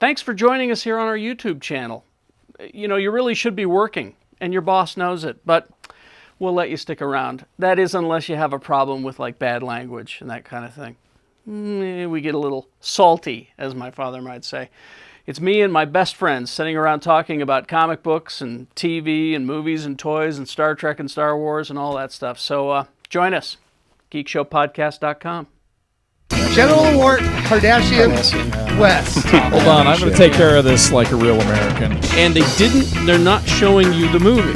thanks for joining us here on our YouTube channel. You know, you really should be working, and your boss knows it, but we'll let you stick around. That is, unless you have a problem with, like, bad language and that kind of thing. We get a little salty, as my father might say. It's me and my best friends sitting around talking about comic books and TV and movies and toys and Star Trek and Star Wars and all that stuff. So join us, geekshowpodcast.com. General Award, Kardashian, West. Hold on, I'm going to take care of this like a real American. And they're not showing you the movie.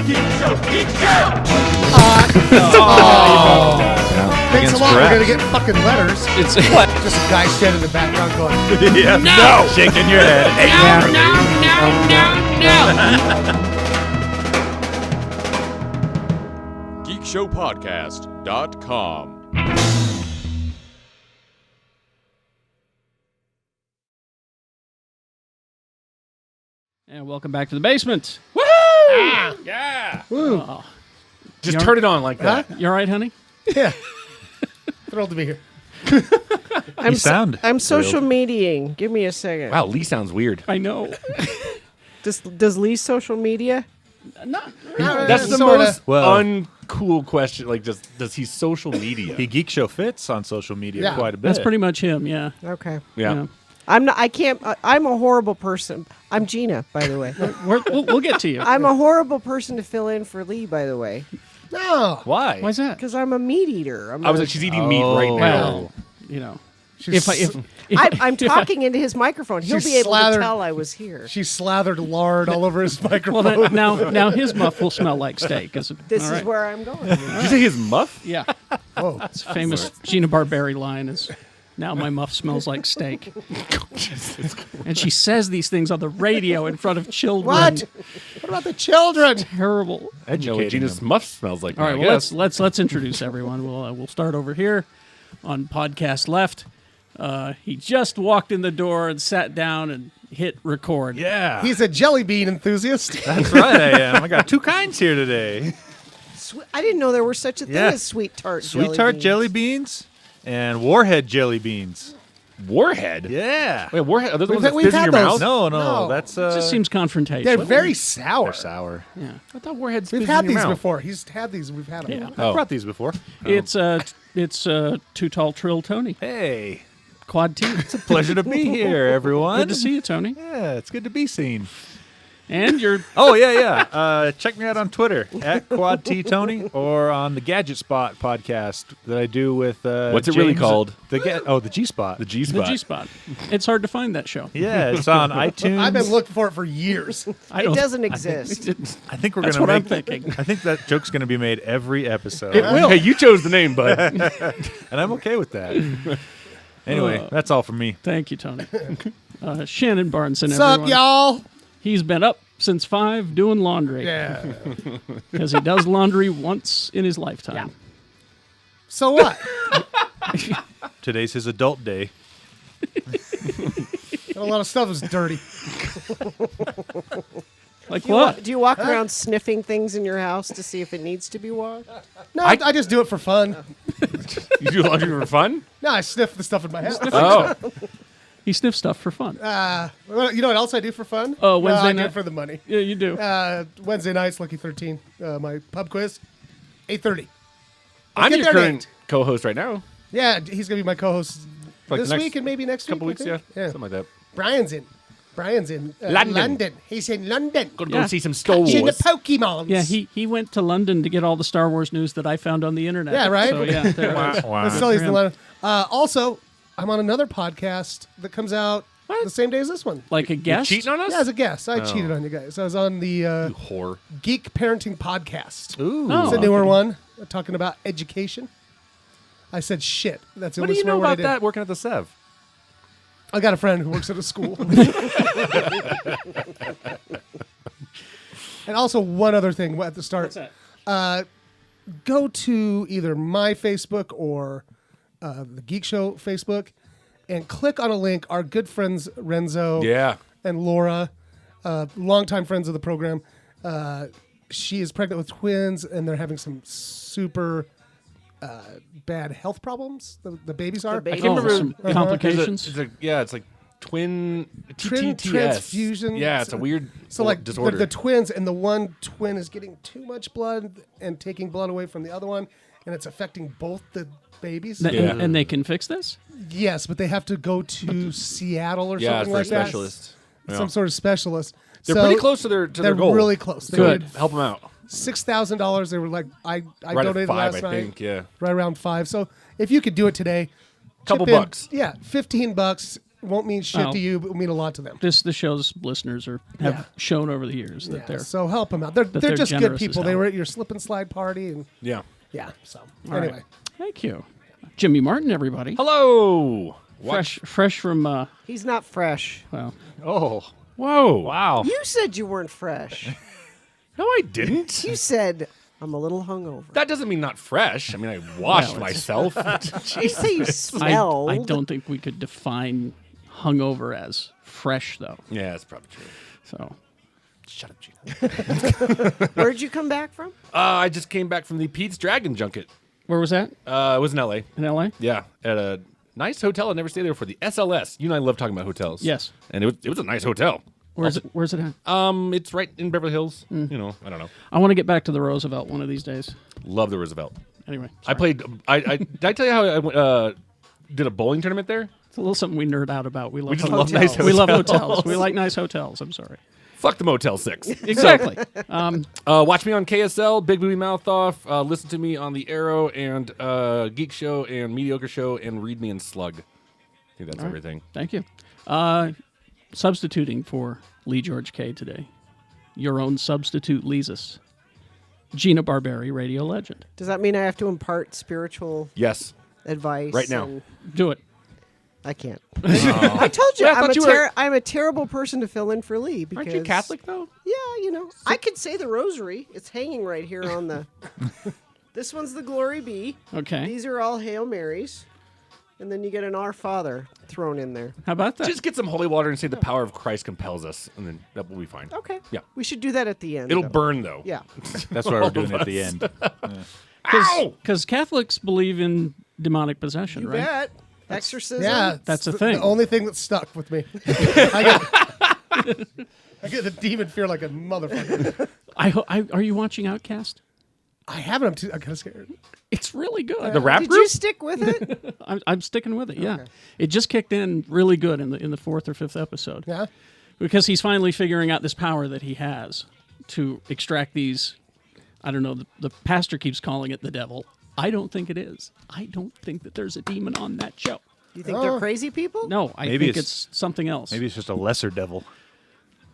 Geek show! Thanks a lot. We're going to get fucking letters. It's what? Just a guy standing in the background going, Yeah. No! Shaking your head. No. Geekshowpodcast.com. And welcome back to the basement. Woohoo! Yeah. woo. Just turn it on like that. You all right, honey? Yeah. Thrilled to be here. I'm social mediaing. Give me a second. Wow, Leigh sounds weird. I know. Does Leigh social media? Not That's the sorta. most uncool question. Like, does he social media? He Geek Show fits on social media Yeah. quite a bit. That's pretty much him, yeah. Okay. yeah. I'm not. I can't. I'm a horrible person. I'm Gina, by the way. We'll get to you. I'm a horrible person to fill in for Leigh, by the way, No. Why? Why's that? because I'm a meat eater. I was like, she's eating meat right now. Well, you know. I'm talking into his microphone. He'll She's be able slathered- to tell I was here. She slathered lard all over his Well, microphone. now his muff will smell like steak. Is it? This all is right. where I'm going. Did you say his muff? Yeah. Oh, It's a famous Gina Barberi line is, now my muff smells like steak. And she says these things on the radio in front of children. what? What about the children? Terrible. You know what Educating Gina's him. muff smells like. All right, I well, guess. let's introduce everyone. We'll start over here on podcast left. He just walked in the door and sat down and hit record. Yeah. He's a jelly bean enthusiast. That's right, I am. I got two kinds here today. I didn't know there was such a thing Yeah. as sweet tart. Sweet tart jelly beans and warhead jelly beans. Warhead. Yeah. Wait, warhead. Are those the We've ones that had- fizz in we've your had mouth? those. No, No. that's It just seems confrontational. They're very sour. they're sour. Yeah. I thought warheads. We've fizz had in your these mouth. before. He's had these. We've had them. Yeah. I've brought these before. It's Too Tall Trill Tony. Hey, Quad T. it's a pleasure to be here, everyone. Good to see you, Tony. Yeah, it's good to be seen. And you're Oh, yeah. Check me out on Twitter, at Quad T Tony, or on the Gadget Spot podcast that I do with What's it really James- called? The G Spot. The G the spot. G Spot. It's hard to find that show. Yeah, it's on iTunes. I've been looking for it for years. I It don't. doesn't exist. I think we're That's gonna what I'm make. thinking. I think that joke's gonna be made every episode, It will. Hey, you chose the name, bud. and I'm okay with that. Anyway, that's all from me. Thank you, Tony. Shannon Barneson, What's up, everyone. y'all? He's been up since 5 doing laundry. Yeah. Because he does laundry once in his lifetime. So what? Today's his adult day. A lot of stuff is dirty. Like what? Do you walk around sniffing things in your house to see if it needs to be washed? No, I just do it for fun. You do laundry for fun? No, I sniff the stuff in my house. Oh, He sniffs stuff for fun. Well, you know what else I do for fun? Oh, Wednesday I do night? it for the money. Yeah, you do. Wednesday nights, Lucky 13, my pub quiz, 8:30. I'm get your there at current co-host right now. Yeah, he's gonna be my co-host Like this the next week and maybe next Couple week. weeks, I yeah. think. Something like that. Brian's in London. He's in London. Gonna Yeah. go see some Star Catching the Wars. Pokemons. Yeah, he went to London to get all the Star Wars news that I found on the internet. Yeah, right? So, yeah, there it is. Wow. So he's in Yeah. London. Also, I'm on another podcast that comes out the same day as this one. Like a guest? Cheating on us? Yeah, as a guest. I cheated on you guys. I was on the Whore. Geek Parenting Podcast. Ooh. Oh, It's a newer okay. one talking about education. I said shit. That's the What do only you know swear word I about did. that working at the Sev? I got a friend who works at a school. And also one other thing at the start. What's that? Go to either my Facebook or the Geek Show Facebook and click on a link. Our good friends Renzo Yeah. and Laura, longtime friends of the program, she is pregnant with twins and they're having some super bad health problems. The babies are. The babies. can't remember- some complications. It's like twin Twin TTS. transfusion. Yeah, it's a weird So like disorder. the twins, and the one twin is getting too much blood and taking blood away from the other one, and it's affecting both the babies. And they can fix this? Yes, but they have to go to Seattle or yeah, something for a like that. specialist. Yeah. Some sort of specialist. They're So pretty close to their They're goal. really close. They Good. did Help them out. $6,000. They were like, I Right donated at 5, last I night. think. Yeah. Right around 5. So if you could do it today, Couple chip in. bucks. Yeah, $15 won't mean shit Oh. to you, but will mean a lot to them. The show's listeners have shown over the years that Yeah, they're... so help them out. They're they're just good generous as people. They hell. were at your slip and slide party, and Yeah. yeah. So All anyway, right. Thank you. Jimmy Martin, everybody. Hello. Fresh from, He's not fresh. well, Oh, Whoa. wow. You said you weren't fresh. No, I didn't. You said I'm a little hungover. That doesn't mean not fresh. I mean, I washed Well, myself. You say you smelled. I don't think we could define hungover as fresh, though. Yeah, that's probably true. So, Shut up, Gina. Where'd you come back from? I just came back from the Pete's Dragon Junket. where was that? It was in L.A. In L.A.? Yeah, at a nice hotel. I never stayed there before. The SLS. You and I love talking about hotels. Yes. And it was a nice hotel. Where's it at? It's right in Beverly Hills. You know, I don't know. I want to get back to the Roosevelt one of these days. Love the Roosevelt. Anyway, I played. Did I tell you how I did a bowling tournament there? it's a little something we nerd out about. We love just hotels. love nice We love hotels. hotels. We like nice hotels. I'm sorry. Fuck the Motel 6. Exactly. Watch me on KSL, Big Booby Mouth Off. Listen to me on the Arrow and Geek Show and Mediocre Show and Read Me and Slug. I think that's everything. Thank you. Substituting for Lee George K today. Your own substitute Leesus. Gina Barberi, radio legend. Does that mean I have to impart spiritual Yes. advice? Right now. and- Do it. I can't. I told you Yeah, I thought you were- I'm a terrible person to fill in for Lee. Because, Aren't you Catholic, though? Yeah, you know. I could say the rosary. It's hanging right here on the... This one's the Glory Be. Okay. These are all Hail Marys. And then you get an Our Father thrown in there. How about that? Just get some holy water and say the power of Christ compels us, and then that will be fine. Okay. Yeah. We should do that at the end. It'll though. burn, though. Yeah. That's why we're doing it at the end. Ow! Because Catholics believe in demonic possession, You right? bet. Exorcism. yeah, That's a the thing. only thing that stuck with me. I get the demon fear like a motherfucker. Are you watching Outcast? I haven't. I'm kind of scared. It's really good. The rap Did group? you stick with it? I'm sticking with it. Yeah, it just kicked in really good in the 4th or 5th episode. Yeah. Because he's finally figuring out this power that he has to extract these. I don't know. The pastor keeps calling it the devil. I don't think it is. I don't think that there's a demon on that show. You think they're crazy people? No, I Maybe think it's- it's something else. Maybe it's just a lesser devil.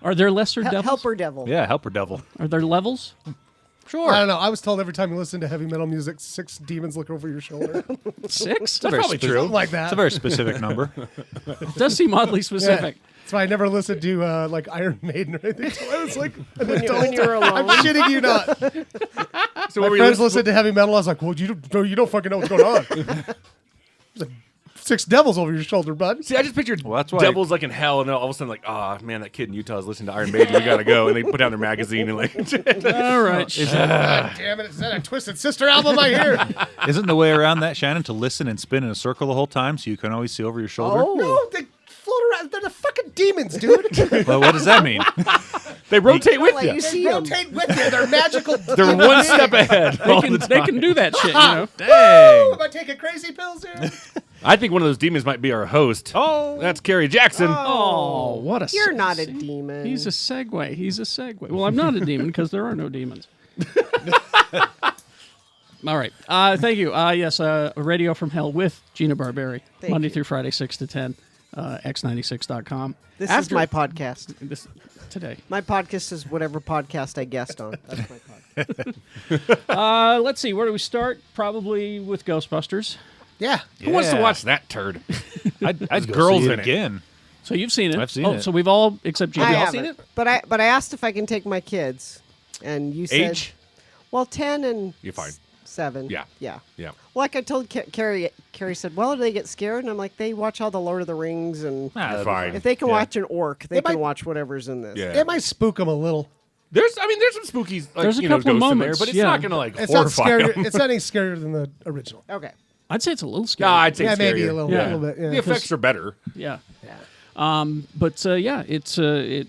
Are there lesser devils? Helper devil. Yeah, helper devil. Are there levels? I don't know. I was told every time you listen to heavy metal music, 6 demons look over your shoulder. 6? That's probably true. Something like that. It's a very specific number. Does seem oddly Yeah. specific. That's why I never listened to like Iron Maiden or anything until I was like an adult. when you were I'm alone. shitting you not. So My what were friends you listened to heavy metal. I was like, well, you don't fucking know what's going on. There's like 6 devils over your shoulder, bud. See, I just pictured Well, that's why- devils like in hell, and then all of a sudden, like, oh man, that kid in Utah is listening to Iron Maiden. We gotta go, and they put down their magazine and like, All right. God damn it. Is that a Twisted Sister album I hear? Isn't the way around that, Shannon, to listen and spin in a circle the whole time so you can always see over your shoulder? Oh. No, they float around. They're the fucking demons, dude. Well, what does that mean? they rotate with Let you. you They see 'em. rotate with you. They're magical. They're one step ahead. They can do that shit, you know. Woo! Am I taking crazy pills here? I think one of those demons might be our host. Oh. That's Kerry Jackson. Oh, what a You're not a demon. He's a segue. He's a segue. Well, I'm not a demon because there are no demons. All right. Thank you. Yes, a Radio from Hell with Gina Barberi. Thank Monday you. through Friday, 6 to 10, x96.com. This is my podcast. This, today. My podcast is whatever podcast I guest on. That's my podcast. Let's see. Where do we start? Probably with Ghostbusters. Yeah. Who wants to Yeah. watch that turd? I'd go girls see it in it. again. So you've seen it. I've seen oh, it. So we've all, except Gina. I all haven't. seen it? But I asked if I can take my kids, and you said, Age? well, 10 and You're fine. 7. Yeah. Yeah. Yeah. Like I told Kerry said, well, do they get scared? And I'm like, they watch all the Lord of the Rings, and Nah, Fine. if they can Yeah. watch an orc, they It can might- watch whatever's in this. Yeah. It might spook them a little. There's some spooky, like, There's a you know, couple of ghosts in there, moments, but it's yeah. not gonna like It's not horrify scarier. 'em. It's not any scarier than the original. Okay. I'd say it's a little scary. Nah, I'd say Yeah, maybe scarier. a little, Yeah. little bit. Yeah. The effects are better. Yeah. But yeah,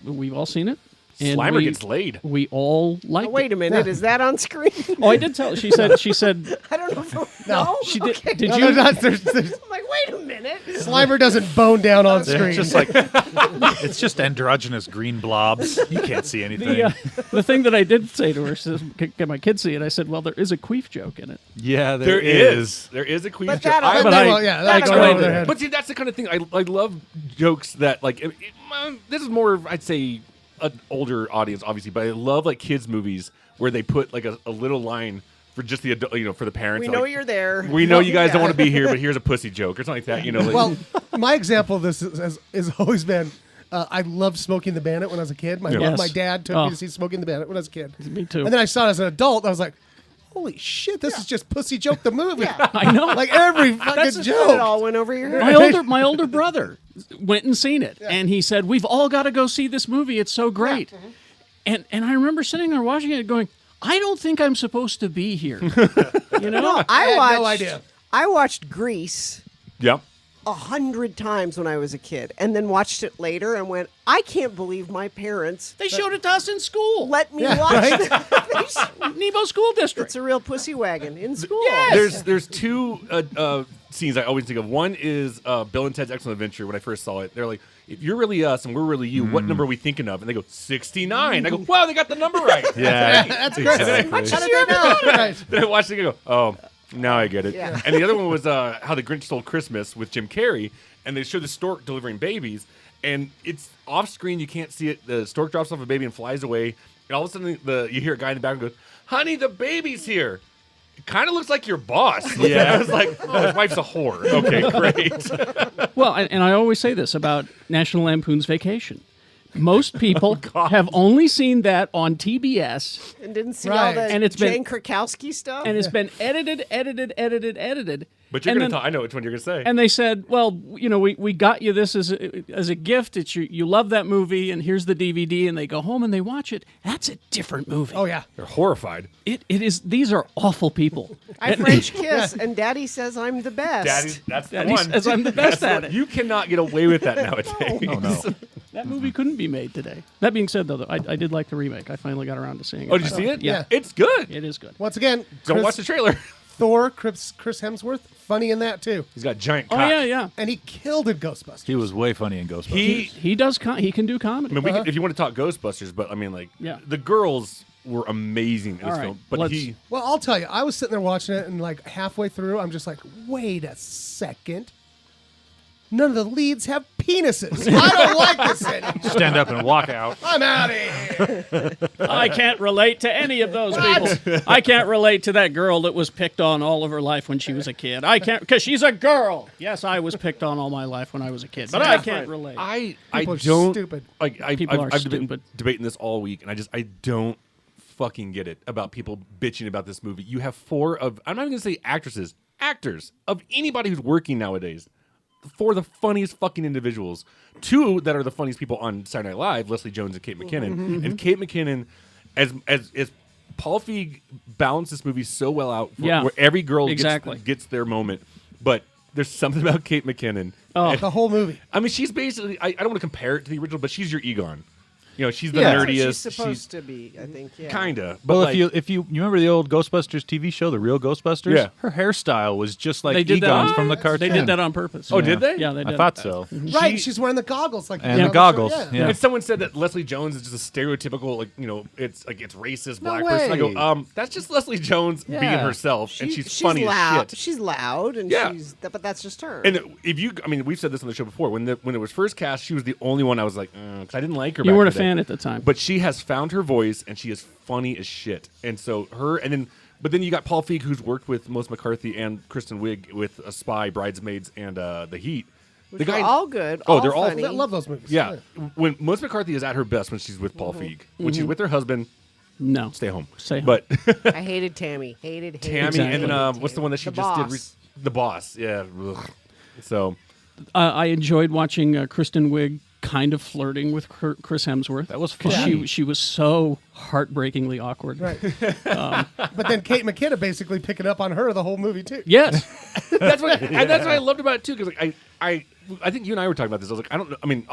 we've all seen it. And Slimer gets laid. We all liked Wait it. a minute, is that on screen? Oh, I did tell. She said. I don't know. No, She did. Okay. Did No, you? there's I'm like, wait a minute. Slimer doesn't bone down on screen. It's just like it's just androgynous green blobs. You can't see anything. The thing that I did say to her, says, "Can my kids see it?" I said, "Well, there is a queef joke in it." Yeah, There is. There is a queen. But joke. that- I- but But I, well, yeah, I that's explained over their it. head. But see, that's the kind of thing I love jokes that this is more of, I'd say, an older audience, obviously, but I love like kids movies where they put like a little line for just the adult, for the parents. We They're know like, you're there. We know you guys don't Yeah. want to be here, but here's a pussy joke or something like that. Like, Well, my example of this has always been I loved Smoking the Bandit when I was a kid. Yes. My dad took Oh. me to see Smoking the Bandit when I was a kid. Me too. And then I saw it as an adult. I was like, holy shit, this is just Pussy Joke the movie. I know. Like every fucking That's just joke. when it all went over your head. my older brother went and seen it, and he said, "We've all got to go see this movie. It's so great." And I remember sitting there watching it, going, "I don't think I'm supposed to be here." I had no idea. I watched Grease yep. 100 times when I was a kid, and then watched it later and went, I can't believe my parents They showed it to us in school. let me watch this. Nebo School District. It's a real pussy wagon in school. There's two scenes I always think of. One is Bill and Ted's Excellent Adventure. When I first saw it, they're like, "If you're really us and we're really you, what number are we thinking of?" And they go 69. I go, "Wow, they got the number right." Yeah, That's great. exactly. How did they know? Right. Then I watched it and go, "Oh, now I get it." Yeah. And the other one was How the Grinch Stole Christmas with Jim Carrey, and they show the stork delivering babies, and it's off screen. You can't see it. The stork drops off a baby and flies away, and all of a sudden you hear a guy in the background goes, "Honey, the baby's here." It kind of looks like your boss. Yeah. I was like, "Oh, his wife's a whore." Okay, great. Well, and I always say this about National Lampoon's Vacation. Most people have only seen that on TBS, And didn't see Right. all the And it's been- Jane Krakowski stuff. and it's been edited. But you're And gonna then- talk. I know which one you're gonna say. And they said, "Well, we got you this as a gift. It's you love that movie, and here's the DVD." And they go home and they watch it. That's a different movie. Oh, yeah. They're horrified. It is. These are awful people. I French kiss, and Daddy says I'm the best. Daddy, that's the Daddy one. says I'm the best That's at the- it. You cannot get away with that nowadays. Oh no. That movie couldn't be made today. That being said, though, I did like the remake. I finally got around to seeing it. Oh, did you see it? Yeah. It's good. It is good. Once again, Don't Chris- watch the trailer. Thor, Chris Hemsworth, funny in that too. He's got giant Oh cock. yeah. And he killed in Ghostbusters. He was way funny in Ghostbusters. He does. He can do I comedy. mean, we could, if you want to talk Ghostbusters, but I mean, like, Yeah. the girls were amazing in All this right, film. But let's- he, Well, I'll tell you, I was sitting there watching it, and like halfway through, I'm just like, wait a second. None of the leads have penises. I don't like this anymore. Stand up and walk out. I'm out of here. I can't relate to any of those people. I can't relate to that girl that was picked on all of her life when she was a kid. I can't, because she's a girl. Yes, I was picked on all my life when I was a kid, but I can't relate. I People are don't. stupid. Like, People are I've been stupid. debating this all week, and I don't fucking get it about people bitching about this movie. You have four of, I'm not even gonna say actors of anybody who's working nowadays. Four of the funniest fucking individuals. Two that are the funniest people on Saturday Night Live, Leslie Jones and Kate McKinnon. And Kate McKinnon, as Paul Feig balanced this movie so well out, Yeah, where every girl exactly. gets their moment. But there's something about Kate McKinnon. Oh. The whole movie. I mean, she's basically, I don't want to compare it to the original, but she's your Egon. You know, she's the Yeah. That's what nerdiest. she's supposed to be, I think. Yeah. Kinda. But Well, like, if you remember the old Ghostbusters TV show, the real Ghostbusters, Yeah. her hairstyle was just like They did that Egon's on- from the cartoon. They did that on purpose. Oh, did they? Yeah, they did. I thought so. Right, she's wearing the goggles. Like And you know, the goggles, show, yeah. And someone said that Leslie Jones is just a stereotypical, like, you know, it's like it's racist No black person. I way. go, that's just Leslie Jones being Yeah. herself, and she's funny loud. as shit. She's loud, and Yeah. but that's just her. And if you, I mean, we've said this on the show before. When it was first cast, she was the only one I was like, because I didn't like her. You back weren't in a the day. fan at the time. But she has found her voice, and she is funny as shit. And so but then you got Paul Feig, who's worked with Melissa McCarthy and Kristen Wiig with A Spy, Bridesmaids, and The Heat. Which were all good. Oh, they're all- funny. I love those movies. Yeah, when Melissa McCarthy is at her best when she's with Paul Feig. When she's with her husband, no, stay home. Stay home. But I hated Tammy. Hated Tammy, Exactly. and then hated what's the one that she The just did? Boss. The Boss. Yeah. Ugh. So I enjoyed watching Kristen Wiig kind of flirting with Chris Hemsworth. That was 'Cause funny. she was so heartbreakingly awkward. Right. But then Kate McKinnon basically picking up on her the whole movie too. Yes. that's what I loved about it too. Because like, I think you and I were talking about this. I was like, I don't know. I mean,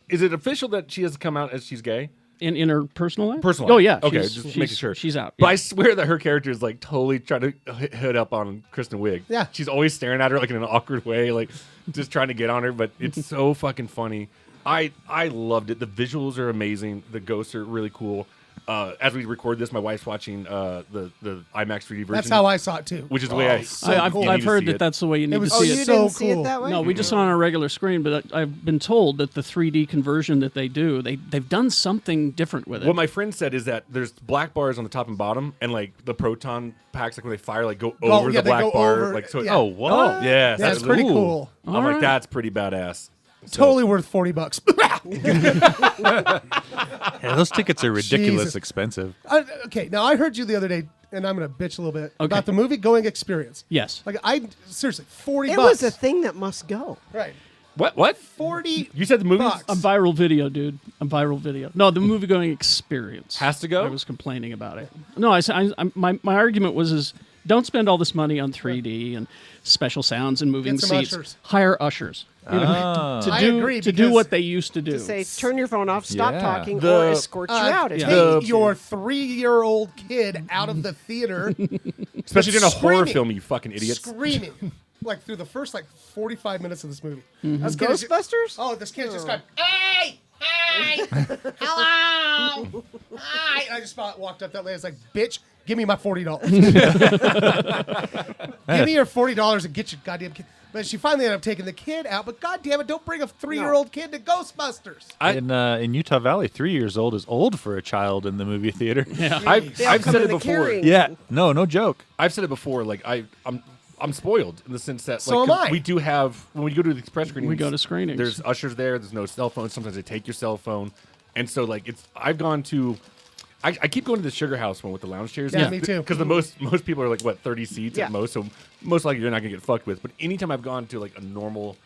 is it official that she has come out as she's gay? In her personal life? Personal Oh, life. yeah. Okay, she's- just she's- making sure. She's out. But yeah. I swear that her character is like totally trying to hit up on Kristen Wiig. Yeah. She's always staring at her like in an awkward way, like just trying to get on her. But it's so fucking funny. I loved it. The visuals are amazing. The ghosts are really cool. As we record this, my wife's watching the IMAX 3D version. That's how I saw it too. Which is the way I. so I've, cool. You need I've to heard see that it. that's the way you need was to Oh, see you it. so didn't see it cool. that way? No, we just saw it on a regular screen, but I've been told that the 3D conversion that they do, they've done something different with it. What my friend said is that there's black bars on the top and bottom, and like the proton packs, like when they fire, like go over yeah, the they black go bar. over- Like so. yeah. Oh, what? Oh, yeah, Yeah, it's pretty cool. I'm All like, right. that's pretty badass. So- Totally worth $40. Yeah, those tickets are ridiculous Jesus. expensive. Okay, now I heard you the other day, and I'm going to bitch a little bit Okay. about the movie going experience. Yes. Like seriously, $40. It was a thing that must go. right. What? 40. You said the movie bucks. A viral video, dude. A viral video. No, the movie going experience has to go. I was complaining about it. No, my argument was don't spend all this money on 3D and special sounds and moving Get some seats. ushers. Hire ushers. You know, to I do agree, to do because- what they used to do. To say, turn your phone off, stop Yeah. talking, The- or escort you out. If yeah. you Take need your to. 3-year-old kid out of the theater, especially in a horror screaming. film, you fucking idiots. screaming, like through the first 45 minutes of this movie. Mm-hmm. This kid is- Ghostbusters? Oh, this kid's just going, hey, hello, hi. And I just walked up that lady. I was like, bitch, give me my $40. Give me your $40 and get your goddamn kid. But she finally ended up taking the kid out. But goddamn it, don't bring a 3-year-old kid to Ghostbusters. In Utah Valley, 3 years old is old for a child in the movie theater. Yeah. They all I've come said in it the before. carrying. Yeah, no joke. I've said it before. Like I'm spoiled in the sense that So like, am 'cause I. we do have when we go to the express screenings. We go to screenings. There's ushers there. There's no cell phone. Sometimes they take your cell phone, and so like I've gone to. I keep going to the Sugar House one with the lounge chairs. Yeah, me too. Because the most people are like 30 seats Yeah. at most, so most likely you're not gonna get fucked with. But anytime I've gone to like a normal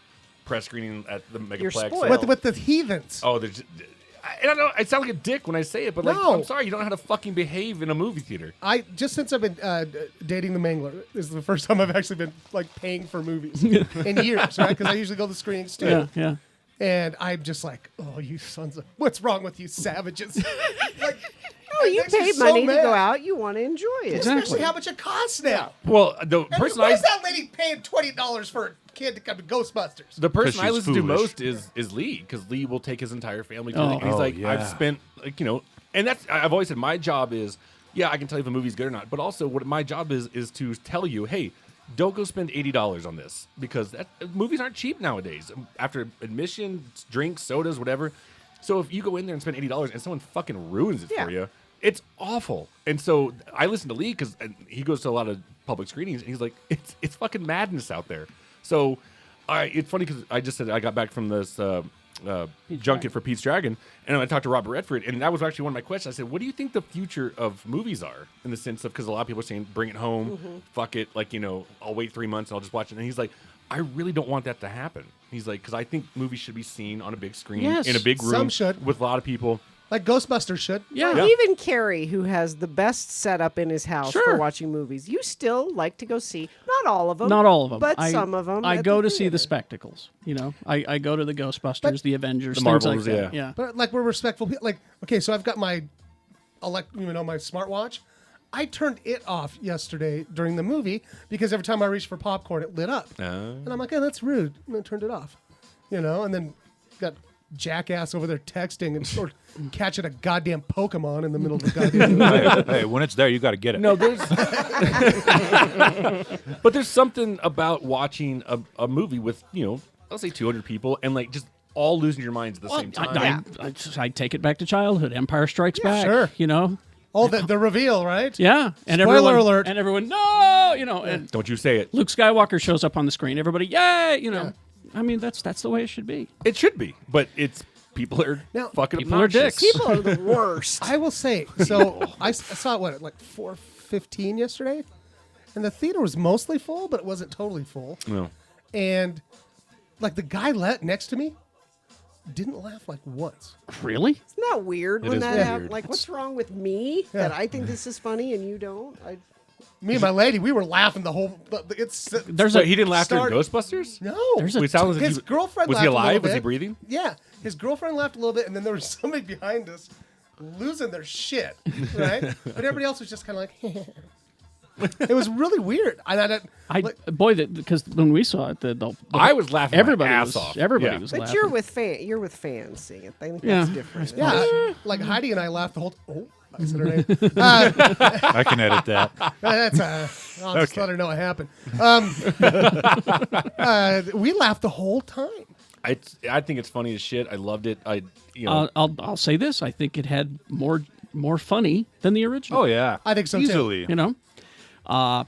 press screening at the You're Megaplex, spoiled. With the heathens. oh, there's. And I know I sound like a dick when I say it, but like No. I'm sorry, you don't know how to fucking behave in a movie theater. Just since I've been dating the Mangler, this is the first time I've actually been like paying for movies in years, right? Because I usually go to the screenings too. Yeah, yeah. And I'm just like, oh, you sons of... What's wrong with you savages? like, Oh, it you makes me paid so money to mad. go out. You want to enjoy it. Exactly. Especially how much it costs now. Well, the And person why is that lady paying $20 for a kid to come to Ghostbusters? The person 'Cause I she's listen to foolish. most is Lee, because Lee will take his entire family to Oh. it. And he's Oh, like, yeah. I've spent, like, and that's, I've always said my job is, yeah, I can tell you if a movie's good or not, but also what my job is to tell you, hey, don't go spend $80 on this, because movies aren't cheap nowadays. After admission, drinks, sodas, whatever. So if you go in there and spend $80 and someone fucking ruins it Yeah. for you, it's awful. And so I listen to Lee because he goes to a lot of public screenings, and he's like, it's fucking madness out there. So it's funny because I just said I got back from this junket for Pete's Dragon, and I talked to Robert Redford, and that was actually one of my questions. I said, what do you think the future of movies are, in the sense of, because a lot of people are saying, bring it home, fuck it, like, I'll wait 3 months and I'll just watch it. And he's like, I really don't want that to happen. He's like, because I think movies should be seen on a big screen, Yes. in a big room, Some should. with a lot of people. Like Ghostbusters should. Yeah. Well, even Kerry, who has the best setup in his house Sure. for watching movies, you still like to go see. Not all of them. Not all of them, but some of them. I at go the to see the theater. spectacles. I go to the Ghostbusters, the Avengers, The things Marvels, like that. yeah. Yeah. But like we're respectful people. Like, okay, so I've got my my smartwatch. I turned it off yesterday during the movie because every time I reached for popcorn, it lit up. And I'm like, oh, that's rude. And I turned it off. And then got jackass over there texting and or catching a goddamn Pokemon in the middle of the goddamn movie. Hey, when it's there, you got to get it. No, there's, but there's something about watching a movie with let's say 200 people and like just all losing your minds at the same time. I take it back to childhood. Empire Strikes Back. sure. Oh, the reveal, right? Yeah. And Spoiler everyone, alert. And everyone, no, and Don't you say it? Luke Skywalker shows up on the screen. Everybody, yay, I mean, that's the way it should be. It should be, but Now, people are fucking people are obnoxious. dicks. People are the worst. I will say, so I saw it, at like 4:15 yesterday? And the theater was mostly full, but it wasn't totally full. No. And like the guy next to me didn't laugh like once. Really? Isn't that weird It when is that weird. happens? Like, what's wrong with me that I think this is funny and you don't? Me and my lady, we were laughing the whole. There's Wait, he didn't laugh Start- during Ghostbusters? No. Wait, so was His girlfriend was laughed he a little alive? Was he bit. breathing? Yeah, his girlfriend laughed a little bit, and then there was somebody behind us losing their shit, right? But everybody else was just kind of like. It was really weird. Because when we saw it, I was laughing everybody my ass was, off. Everybody Yeah. was But laughing. you're with fans seeing it. I think Yeah. that's different. Yeah, like Heidi and I laughed the whole. Oh, I said her name. I can edit that. That's I'll just let her know it happened. We laughed the whole time. I think it's funny as shit. I loved it. I'll say this: I think it had more funny than the original. Oh yeah, I think so, too. easily. You know, God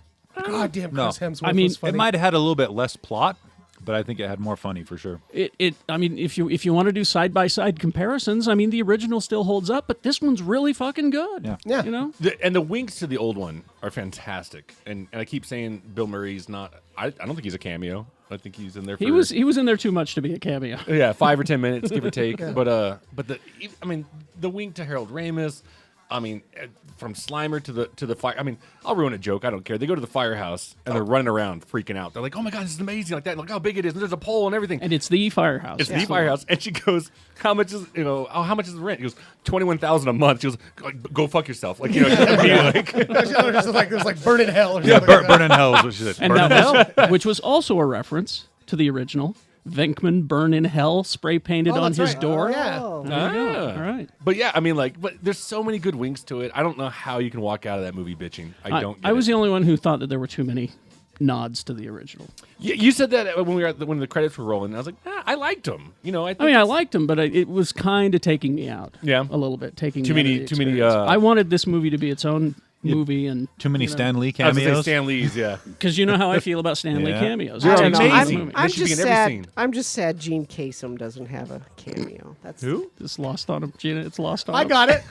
damn, Chris Hemsworth I mean, was funny. It might have had a little bit less plot, but I think it had more funny for sure. I mean, if you want to do side by side comparisons, I mean, the original still holds up, but this one's really fucking good. Yeah. Yeah. You know, and the winks to the old one are fantastic. And I keep saying Bill Murray's not. I don't think he's a cameo. I think he's in there. For, he was in there too much to be a cameo. Yeah, 5 or 10 minutes, give or take. But the wink to Harold Ramis. I mean, from Slimer to the fire. I mean, I'll ruin a joke. I don't care. They go to the firehouse and they're running around, freaking out. They're like, "Oh my god, this is amazing!" Like that. Look how big it is. And there's a pole and everything. And it's the firehouse. It's the firehouse. And she goes, "How much is how much is the rent?" He goes, $21,000 a month. She goes, "Go fuck yourself." Like It was like burn in hell. Or Yeah, something like burn in hell is what she said. And Burn in hell. that was, which was also a reference to the original. Venkman Burn in Hell spray painted Oh, on that's his right. door. Oh, yeah. Oh. There you go. All right. But yeah, I mean, but there's so many good winks to it. I don't know how you can walk out of that movie bitching. I was the only one who thought that there were too many nods to the original. You said that when the credits were rolling. I was like, I liked them. I liked them, but it was kind of taking me out. Yeah. A little bit, taking Too me out many- of the too many, experience. I wanted this movie to be its own movie, and Too many Stan Lee I was gonna say cameos. Stan Lee's, yeah. because you know how I feel about Stanley Yeah. cameos. They're It takes me out of the amazing. movie. They should be in every scene. I'm just sad Gene Kasem doesn't have a cameo. That's Who? It's lost on him, Gina. It's lost on I him. got it.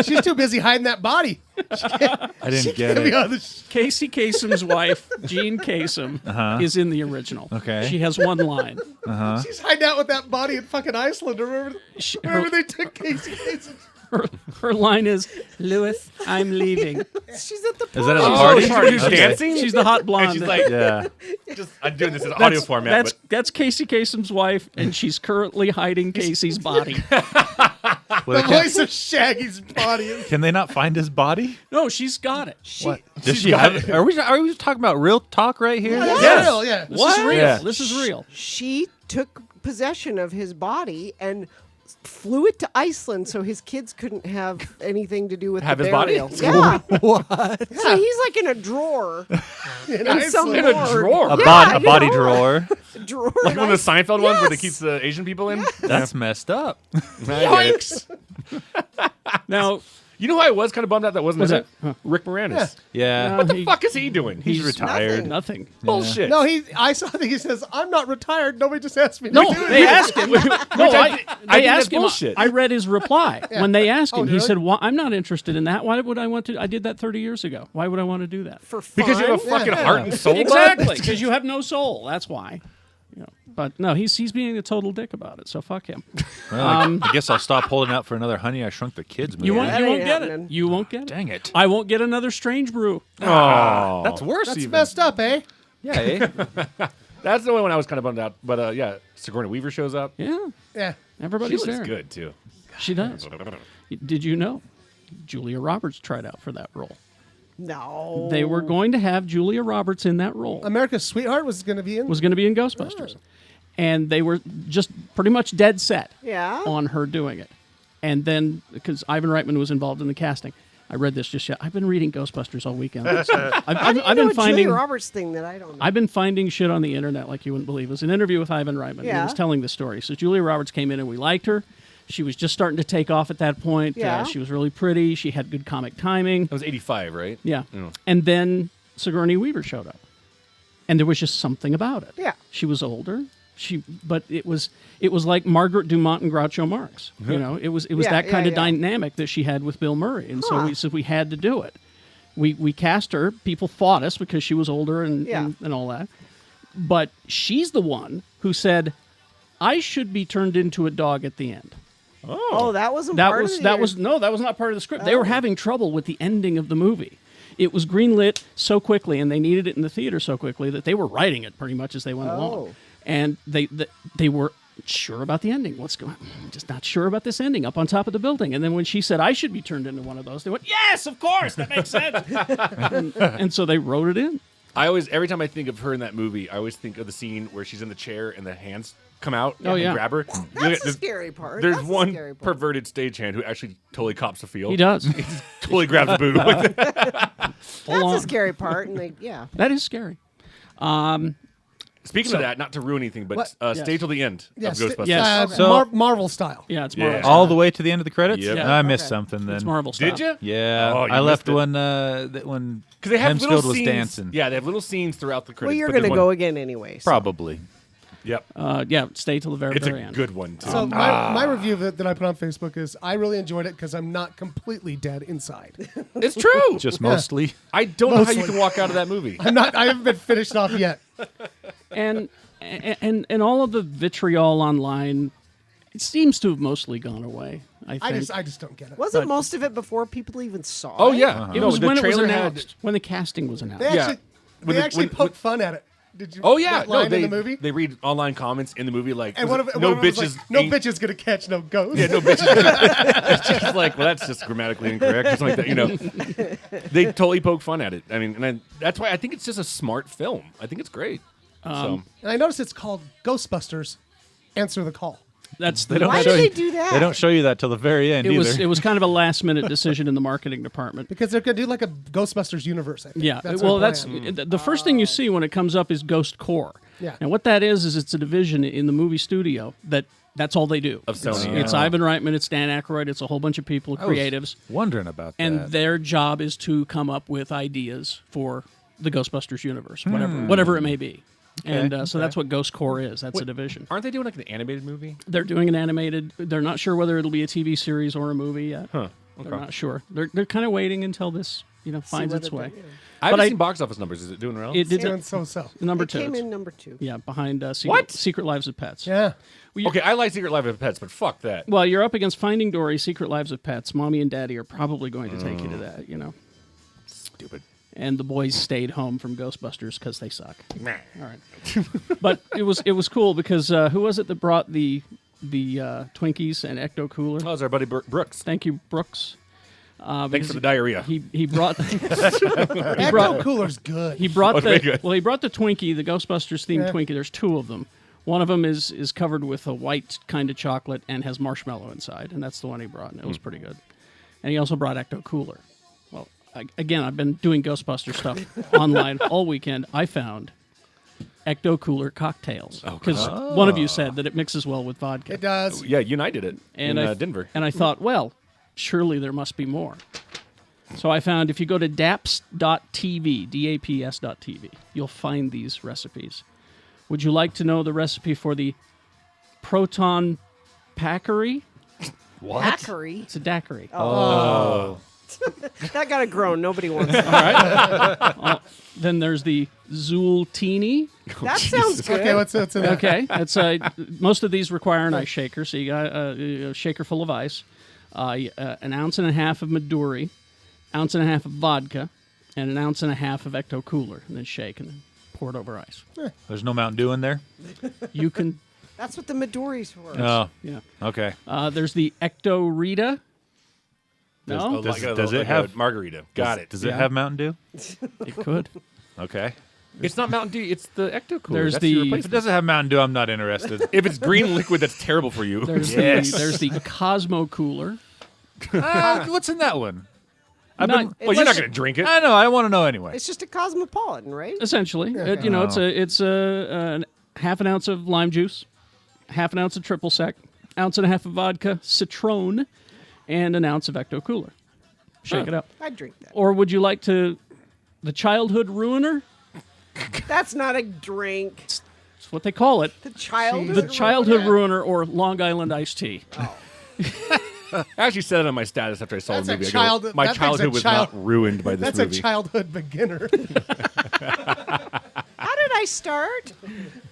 She's too busy hiding that body. I didn't get Get me it. on the Casey Kasem's wife, Jean Kasem, is in the original. Okay. She has one line. She's hiding out with that body in fucking Iceland. Remember they took Casey Kasem? Her line is, "Lewis, I'm leaving." she's at the Is that at a party. party? She's Okay. dancing? She's the hot blonde. And she's like, Yeah. I'm doing this in audio format. That's Casey Kasem's wife, and she's currently hiding Casey's body. Well, The voice of Shaggy's body. can they not find his body? No, she's got it. What? Does she have it? Are we talking about real talk right here? That's real, yeah. This is real. Yeah. This is real. She took possession of his body and flew it to Iceland so his kids couldn't have anything to do with Have the his body? burial. Yeah. What? So he's like in a drawer. in some in a morgue. drawer. A, Yeah, a body you know, drawer. drawer. Like one of the Seinfeld ones where they Yes. keep the Asian people in? That's messed up. I get it. Now, You know who I was kind of bummed out that wasn't What's in it? that? Rick Moranis. Yeah. What the fuck is he doing? He's retired. nothing. Bullshit. No, I saw that he says, "I'm not retired. Nobody just asked me." to No, do it." they asked him. I They think asked that's him. bullshit. I read his reply when they asked him. Oh, He really? said, well, "I'm not interested in that. Why would I want to? I did that 30 years ago. Why would I want to do that?" For fun. Because you have a fucking Yeah. heart and soul. bud? Exactly, because you have no soul. That's why. You know, but no, he's being a total dick about it. So fuck him. Well, I guess I'll stop holding out for another Honey, I Shrunk the Kids movie. You won't. that You won't ain't get happening. it. You won't get it. Dang it. I won't get another Strange Brew. Oh, That's worse That's even. messed up, eh? Yeah, eh? that's the only one I was kind of bummed out. But yeah, Sigourney Weaver shows up. Yeah, Yeah. She everybody's looks there. good too. She does. Did you know Julia Roberts tried out for that role? No. They were going to have Julia Roberts in that role. America's Sweetheart was going to be in. Was going to be in Ghostbusters. And they were just pretty much dead set Yeah. on her doing it. And then, because Ivan Reitman was involved in the casting, I read this just yet. I've been reading Ghostbusters all weekend. So I've You know been a finding Julia Roberts thing that I don't know. I've been finding shit on the internet like you wouldn't believe. It was an interview with Ivan Reitman. He Yeah. was telling the story. So Julia Roberts came in and we liked her. She was just starting to take off at that point. Yeah. She was really pretty. She had good comic timing. That was 85, right? Yeah. Mm. And then Sigourney Weaver showed up. And there was just something about it. Yeah. She was older. But it was like Margaret Dumont and Groucho Marx. You know, it was Yeah, that kind yeah, of yeah. dynamic that she had with Bill Murray. And so Huh. we said we had to do it. We cast her. People fought us because she was older and all that. But she's the one who said, I should be turned into a dog at the end. Oh, that wasn't That part was of that the was no, that was not part of the script. They were having trouble with the ending of the movie It was greenlit so quickly, and they needed it in the theater so quickly that they were writing it pretty much as they went along. And they were sure about the ending. What's going on? Just not sure about this ending up on top of the building. And then when she said I should be turned into one of those, they went, yes, of course, that makes sense. and so they wrote it in. Every time I think of her in that movie, I always think of the scene where she's in the chair and the hands come out Oh, and yeah. grab her. That's the scary part. There's That's the one scary part. perverted stagehand who actually totally cops the field. He does. He just totally grabs the boob. That's on. the scary part. And That is scary. Speaking of that, not to ruin anything, but What? stay till the end of Yes, Ghostbusters. Yes. So- Marvel style. Yeah, it's Yeah. Marvel. All the way to the end of the credits? Yep. Yeah. I missed Okay. something then. It's Marvel style. Did you? Yeah. Oh, you I left missed it. when when Because they have little Hemsfield was scenes. dancing. Yeah, they have little scenes throughout the credits. Well, you're but going to there's go one- again anyway. So. Probably. Yep. Yeah, stay till the very, It's very a end. good one, too. So my review of it that I put on Facebook is I really enjoyed it because I'm not completely dead inside. It's true. Just mostly. I don't know how you Mostly. can walk out of that movie. I haven't been finished off yet. And all of the vitriol online, it seems to have mostly gone away. I think I just don't get it. Wasn't most of it before people even saw Oh, it? yeah. it was the when it was trailer announced, when the casting was announced. They Yeah. actually, When they the- actually when- poked fun at it. Did you? Oh, yeah. that line they, in the movie. they read online comments in the movie like, And was one of it, it, no one of it was bitches. like, no ain't- bitches gonna catch no ghost. Yeah, no bitches. It's just like, well, that's just grammatically incorrect or something like that. They totally poke fun at it. I mean, that's why I think it's just a smart film. I think it's great. And I noticed it's called Ghostbusters. Answer the call. That's They don't Why show did you, they do that? They don't show you that till the very end it either. was kind of a last minute decision in the marketing department. Because they're gonna do like a Ghostbusters universe. I think. Yeah, That's well, their that's plan. the first thing you see when it comes up is Ghost Core. Yeah. And what that is it's a division in the movie studio that's all they do. Of Sony, It's yeah. Ivan Reitman, it's Dan Aykroyd, it's a whole bunch of people, I was creatives, wondering about and that. their job is to come up with ideas for the Ghostbusters universe, whatever it may be. And so that's what Ghost Core is. That's a division. Aren't they doing like an animated movie? They're doing an animated. They're not sure whether it'll be a TV series or a movie yet. Huh. They're not sure. They're kind of waiting until this finds its way. I haven't But seen box office numbers. Is it doing well? It did Doing so. number It two. came in number 2. Yeah, behind What? Secret Lives of Pets. Yeah. Okay, I like Secret Life of Pets, but fuck that. Well, you're up against Finding Dory, Secret Lives of Pets. Mommy and Daddy are probably going to take you to that, Stupid. And the boys stayed home from Ghostbusters because they suck. Meh. All right. But it was cool because who was it that brought the Twinkies and Ecto Cooler? Oh, it's our buddy Brooks. Thank you, Brooks. Thanks for the diarrhea. He brought Ecto Cooler's good. he brought Okay, good. he brought the Twinkie, the Ghostbusters themed Yeah. Twinkie. There's two of them. One of them is covered with a white kind of chocolate and has marshmallow inside, and that's the one he brought, and it was pretty good. And he also brought Ecto Cooler. Well, again, I've been doing Ghostbuster stuff online all weekend. I found Ecto Cooler cocktails because one of you said that it mixes well with vodka. It does. Yeah, you and I did it And in I Denver. And I thought, well, surely there must be more. So I found if you go to daps.tv, DAPS.tv, you'll find these recipes. Would you like to know the recipe for the Proton Packery? Hackery. It's a daiquiri. That got a groan. Nobody wants that. Then there's the Zultini. That sounds good. Okay, what's in that? Okay, it's most of these require an ice shaker, so you got a shaker full of ice, an ounce and a half of Midori, ounce and a half of vodka, and an ounce and a half of Ecto Cooler, and then shake and then pour it over ice. There's no Mountain Dew in there? You can, That's what the Midori's were. Oh, yeah. okay. There's the Ecto Rita. No, Does it have- margarita? Got it. Does it Yeah. have Mountain Dew? it could. Okay. It's not Mountain Dew. It's the Ecto Cooler. There's That's the- your If it replacement. doesn't have Mountain Dew, I'm not interested. If it's green liquid, that's terrible for you. There's Yes. there's the Cosmo Cooler. What's in that one? I've Not- been, well, you're not going to drink it. I know. I want to know anyway. It's just a cosmopolitan, right? Essentially, it's half an ounce of lime juice, half an ounce of triple sec, ounce and a half of vodka, Citron, and an ounce of Ecto Cooler. Shake it up. I'd drink that. Or would you like the childhood ruiner? That's not a drink. That's what they call it. The childhood. The childhood ruiner or Long Island iced tea. I actually said it on my status after I saw That's the a movie. I child- go, my that thing's a childhood was child- not ruined by this That's movie. a childhood beginner. How did I start?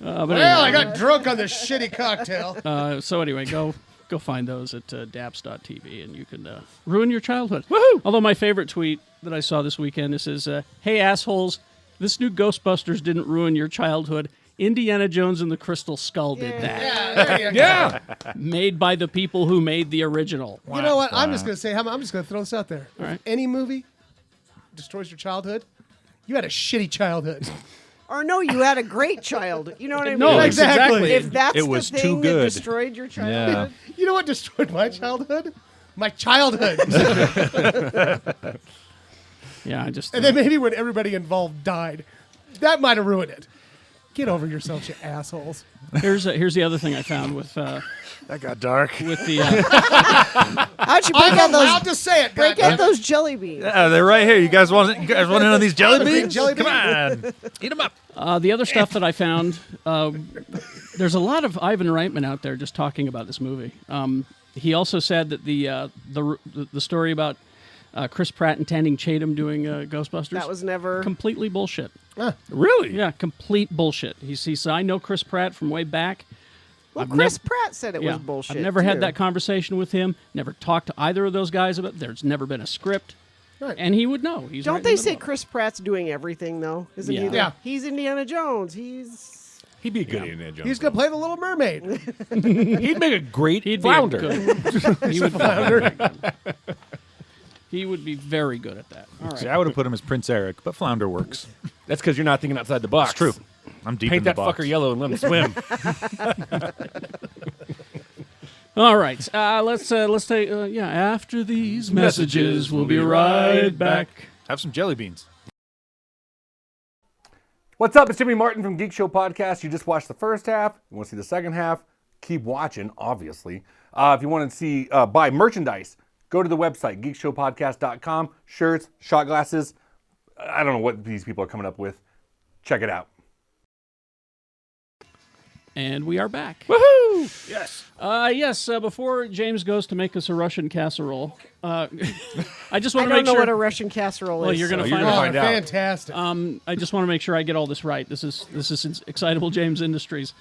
But Well, I got drunk on this shitty cocktail. so anyway, go Go find those at daps.tv, and you can ruin your childhood. Woohoo! Although my favorite tweet that I saw this weekend is, hey, assholes, this new Ghostbusters didn't ruin your childhood. Indiana Jones and the Crystal Skull did that. Yeah, there you go. Yeah. Made by the people who made the original. You know what? I'm just going to say, I'm just going to throw this out there. If right. any movie destroys your childhood, you had a shitty childhood. Or no, you had a great child. You know what I mean? No, Like, exactly. If that's It was the too thing that good. destroyed your childhood. Yeah. You know what destroyed my childhood? My childhood. Yeah, I just... And then maybe when everybody involved died, that might have ruined it. Get over yourselves, you assholes. here's the other thing I found with That got dark. with the... How'd you break I'm out allowed those? to say it, Break goddammit. out those jelly beans. Yeah, they're right here. You guys want in on these jelly I'm a big beans? jelly Come bean. on, eat them up. The other stuff that I found, there's a lot of Ivan Reitman out there just talking about this movie. He also said that the story about Chris Pratt and Channing Tatum doing Ghostbusters, That was never. completely bullshit. Really? Yeah, complete bullshit. He said, I know Chris Pratt from way back. Well, I've Chris nev- Pratt said it Yeah, was bullshit. I've never too. had that conversation with him. Never talked to either of those guys about it. There's never been a script. Right. And he would know. He's Don't right in they the say middle. Chris Pratt's doing everything though? Isn't Yeah. he? Yeah. He's Indiana Jones. He's. He'd be a good Indiana Jones. He's going to play the Little Mermaid. He'd make a great He'd flounder. Be a good, he would flounder. He would be very good at that. All right. See, I would have put him as Prince Eric, but Flounder works. That's because you're not thinking outside the box. It's true. I'm deep Paint in the that box. fucker yellow and let him swim. All right. Let's take after these messages, we'll be right back. Have some jelly beans. What's up? It's Jimmy Martin from Geekshow Podcast. You just watched the first half. You want to see the second half? Keep watching, obviously. If you want to see buy merchandise, go to the website, geekshowpodcast.com. Shirts, shot glasses. I don't know what these people are coming up with. Check it out. And we are back. Woohoo! Yes. Yes, before James goes to make us a Russian casserole, I just I want to don't make know sure. what a Russian casserole Well, is. you're going to you're find gonna out. find out. Fantastic. I just want to make sure I get all this right. This is Excitable James Industries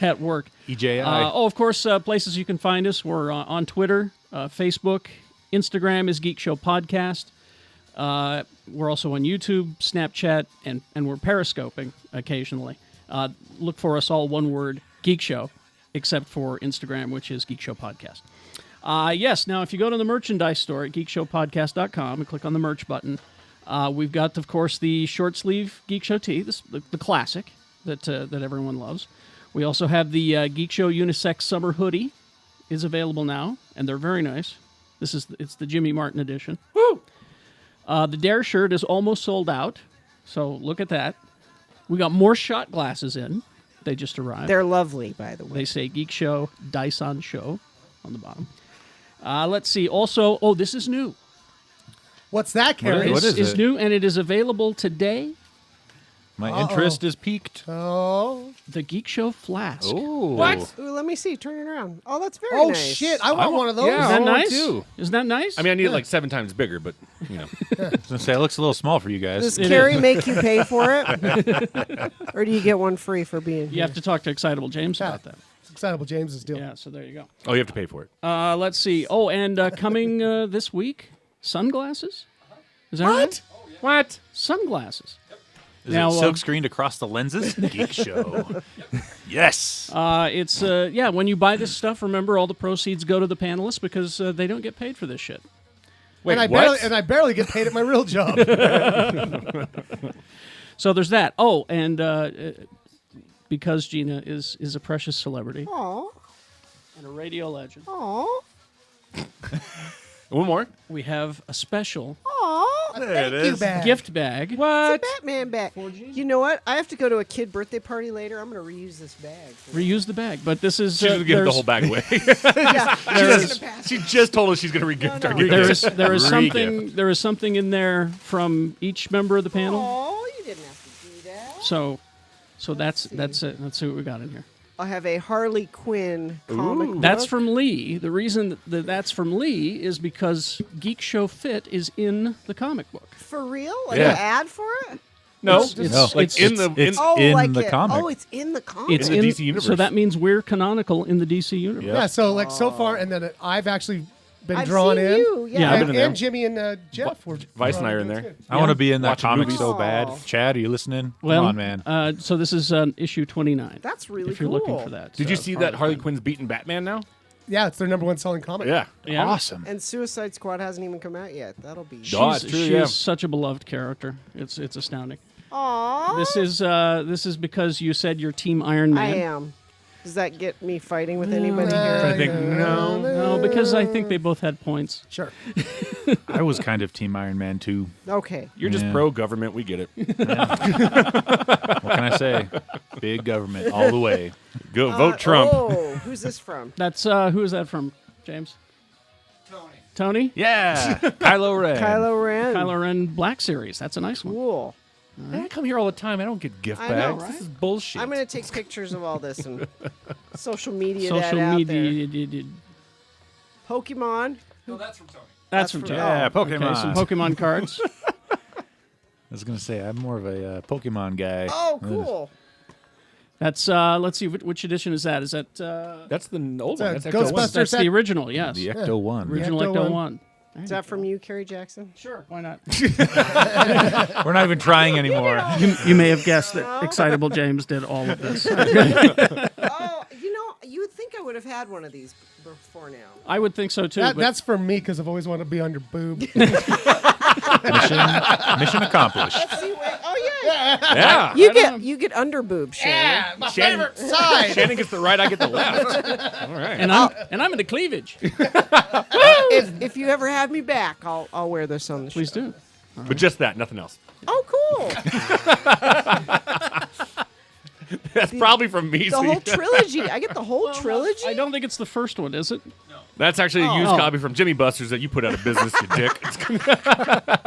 at work. EJI. Of course, places you can find us. We're on Twitter, Facebook, Instagram is Geek Show Podcast. We're also on YouTube, Snapchat, and we're periscoping occasionally. Look for us all one word, Geek Show, except for Instagram, which is Geek Show Podcast. Yes, now if you go to the merchandise store at geekshowpodcast.com and click on the merch button, we've got, of course, the short sleeve Geek Show tee, the classic that everyone loves. We also have the Geek Show unisex summer hoodie is available now, and they're very nice. It's the Jimmy Martin edition. Woo! The Dare shirt is almost sold out, so look at that. We got more shot glasses in. They just arrived. They're lovely, by the way. They say Geek Show, Dyson Show on the bottom. Let's see. Also, this is new. What's that, Kerry? What This is is it? new, and it is available today. My interest is piqued. Oh. The Geek Show Flask. Ooh. What? Ooh, let me see. Turn it around. Oh, that's very Oh, nice. shit. I want one of those. Yeah. Isn't that I want nice? to. Isn't that nice? I mean, I need it like 7 times bigger, but, you know. I was gonna say it looks a little small for you guys. Does It Kerry is. make you pay for it? Or do you get one free for being you here? have to talk to Excitable James about that. It's Excitable James's deal. Yeah, so there you go. Oh, you have to pay for it. Let's see. Oh, and coming this week, sunglasses. Is that right? What? Sunglasses. Is Now, it silk screened across the lenses? Geek Show. Yes. It's when you buy this stuff, remember all the proceeds go to the panelists because they don't get paid for this shit. Wait, and I barely get paid at my real job. So there's that. Oh, and because Gina is a precious celebrity Aw. and a radio legend, Aw. One more? we have a special Aw. There it Thank you, is. bag. gift bag. It's a Batman bag. You know what? I have to go to a kid birthday party later. I'm going to reuse this bag. Reuse the bag, but this is She's going to give the there's- whole bag away. Yeah. She just told us she's going to re-gift our gift. there is Re-gift. something in there from each member of the panel. Oh, you didn't have to do that. So that's it. Let's see what we got in here. I have a Harley Quinn comic book. That's from Leigh. The reason that's from Leigh is because Geek Show Fit is in the comic book. For real? Like Yeah. an ad for it? No, It's like in the it's Oh, in like the it. comic. Oh, it's in the comic. it's in the DC universe. So that means we're canonical in the DC universe. Yeah. Yeah, so like so far, and then I've actually been I've drawn seen in. you. Yeah. Yeah, I've been in there. And Jimmy and Jeff were Vice and I are drawn in too. there. I want to be in that Watching comic movies. so bad. Aw. Chad, are you listening? Well, Come on, man. So this is issue 29. That's really if you're cool. looking for that. Did you see that Harley Quinn? Quinn's beating Batman now? Yeah, it's their #1 selling comic. Yeah. Yeah. Awesome. And Suicide Squad hasn't even come out yet. That'll be. Oh, it's true, She yeah. is such a beloved character. It's astounding. Aww. This is because you said you're Team Iron I Man. am. Does that get me fighting with anybody I here? think no. No, because I think they both had points. Sure. I was kind of Team Iron Man too. Okay. You're just Yeah. pro-government. We get it. What can I say? Big government all the way. Go vote Trump. Oh, who's this from? That's who is that from, James? Tony. Yeah, Kylo Ren. Kylo Ren. Kylo Ren Black Series. That's a nice one. Cool. Man, I come here all the time. I don't get gift I bags. know, This right? is bullshit. I'm going to take pictures of all this and social media that Social out media. there. Pokemon. That's from from- Tony. Yeah, Pokemon. Okay, some Pokemon cards. I was gonna say I'm more of a Pokemon guy. Oh, cool. That's let's see, which edition is that? Is that That's the old one. It's That's a Ecto one. Ghostbusters. that's the original? Yes, The Ecto One. original Ecto Ecto one. One. Is that from you, Kerry Jackson? Sure, why not? We're not even trying anymore. You may have guessed that Excitable James did all of this. Oh, you would think I would have had one of these before now. I would think so too. but That's for me because I've always wanted to be on your boob. Mission accomplished. See, wait, oh yeah. Yeah. You get under boob, Shannon. my Shannon- favorite side. Shannon gets the right. I get the left. All right. and I'm into cleavage. If you ever have me back, I'll wear this on the Please show. do. But just that, nothing else. Oh, cool. That's probably from me. The so whole you- trilogy. I get the whole trilogy. I don't think it's the first one, is it? That's actually a used Oh. copy from Jimmy Busters that you put out of business, you dick.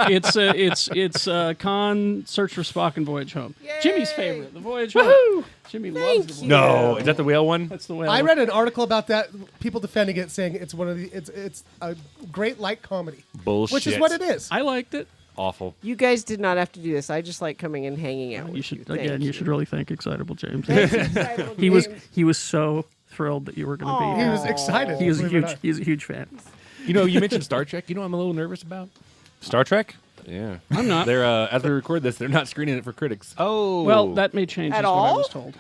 It's Khan Search for Spock and Voyage Home. Yay. Jimmy's favorite, the Voyage Home. Jimmy loves the Voyage. No, is that the whale one? That's the way I read an article about that. People defending it, saying it's one of the it's a great light comedy, Bullshit. which is what it is. I liked it. Awful. You guys did not have to do this. I just like coming and hanging out with You should you. Thank again. You should really thank Excitable James. Excitable he was James. so thrilled that you were going to be He here. was excited. He was a believe it or huge. not. He's a huge fan. You know, you mentioned Star Trek. You know, I'm a little nervous about. Star Trek. Yeah, I'm not. They're as we record this, they're not screening it for critics Oh. Well, that may change. At is what I all? was told.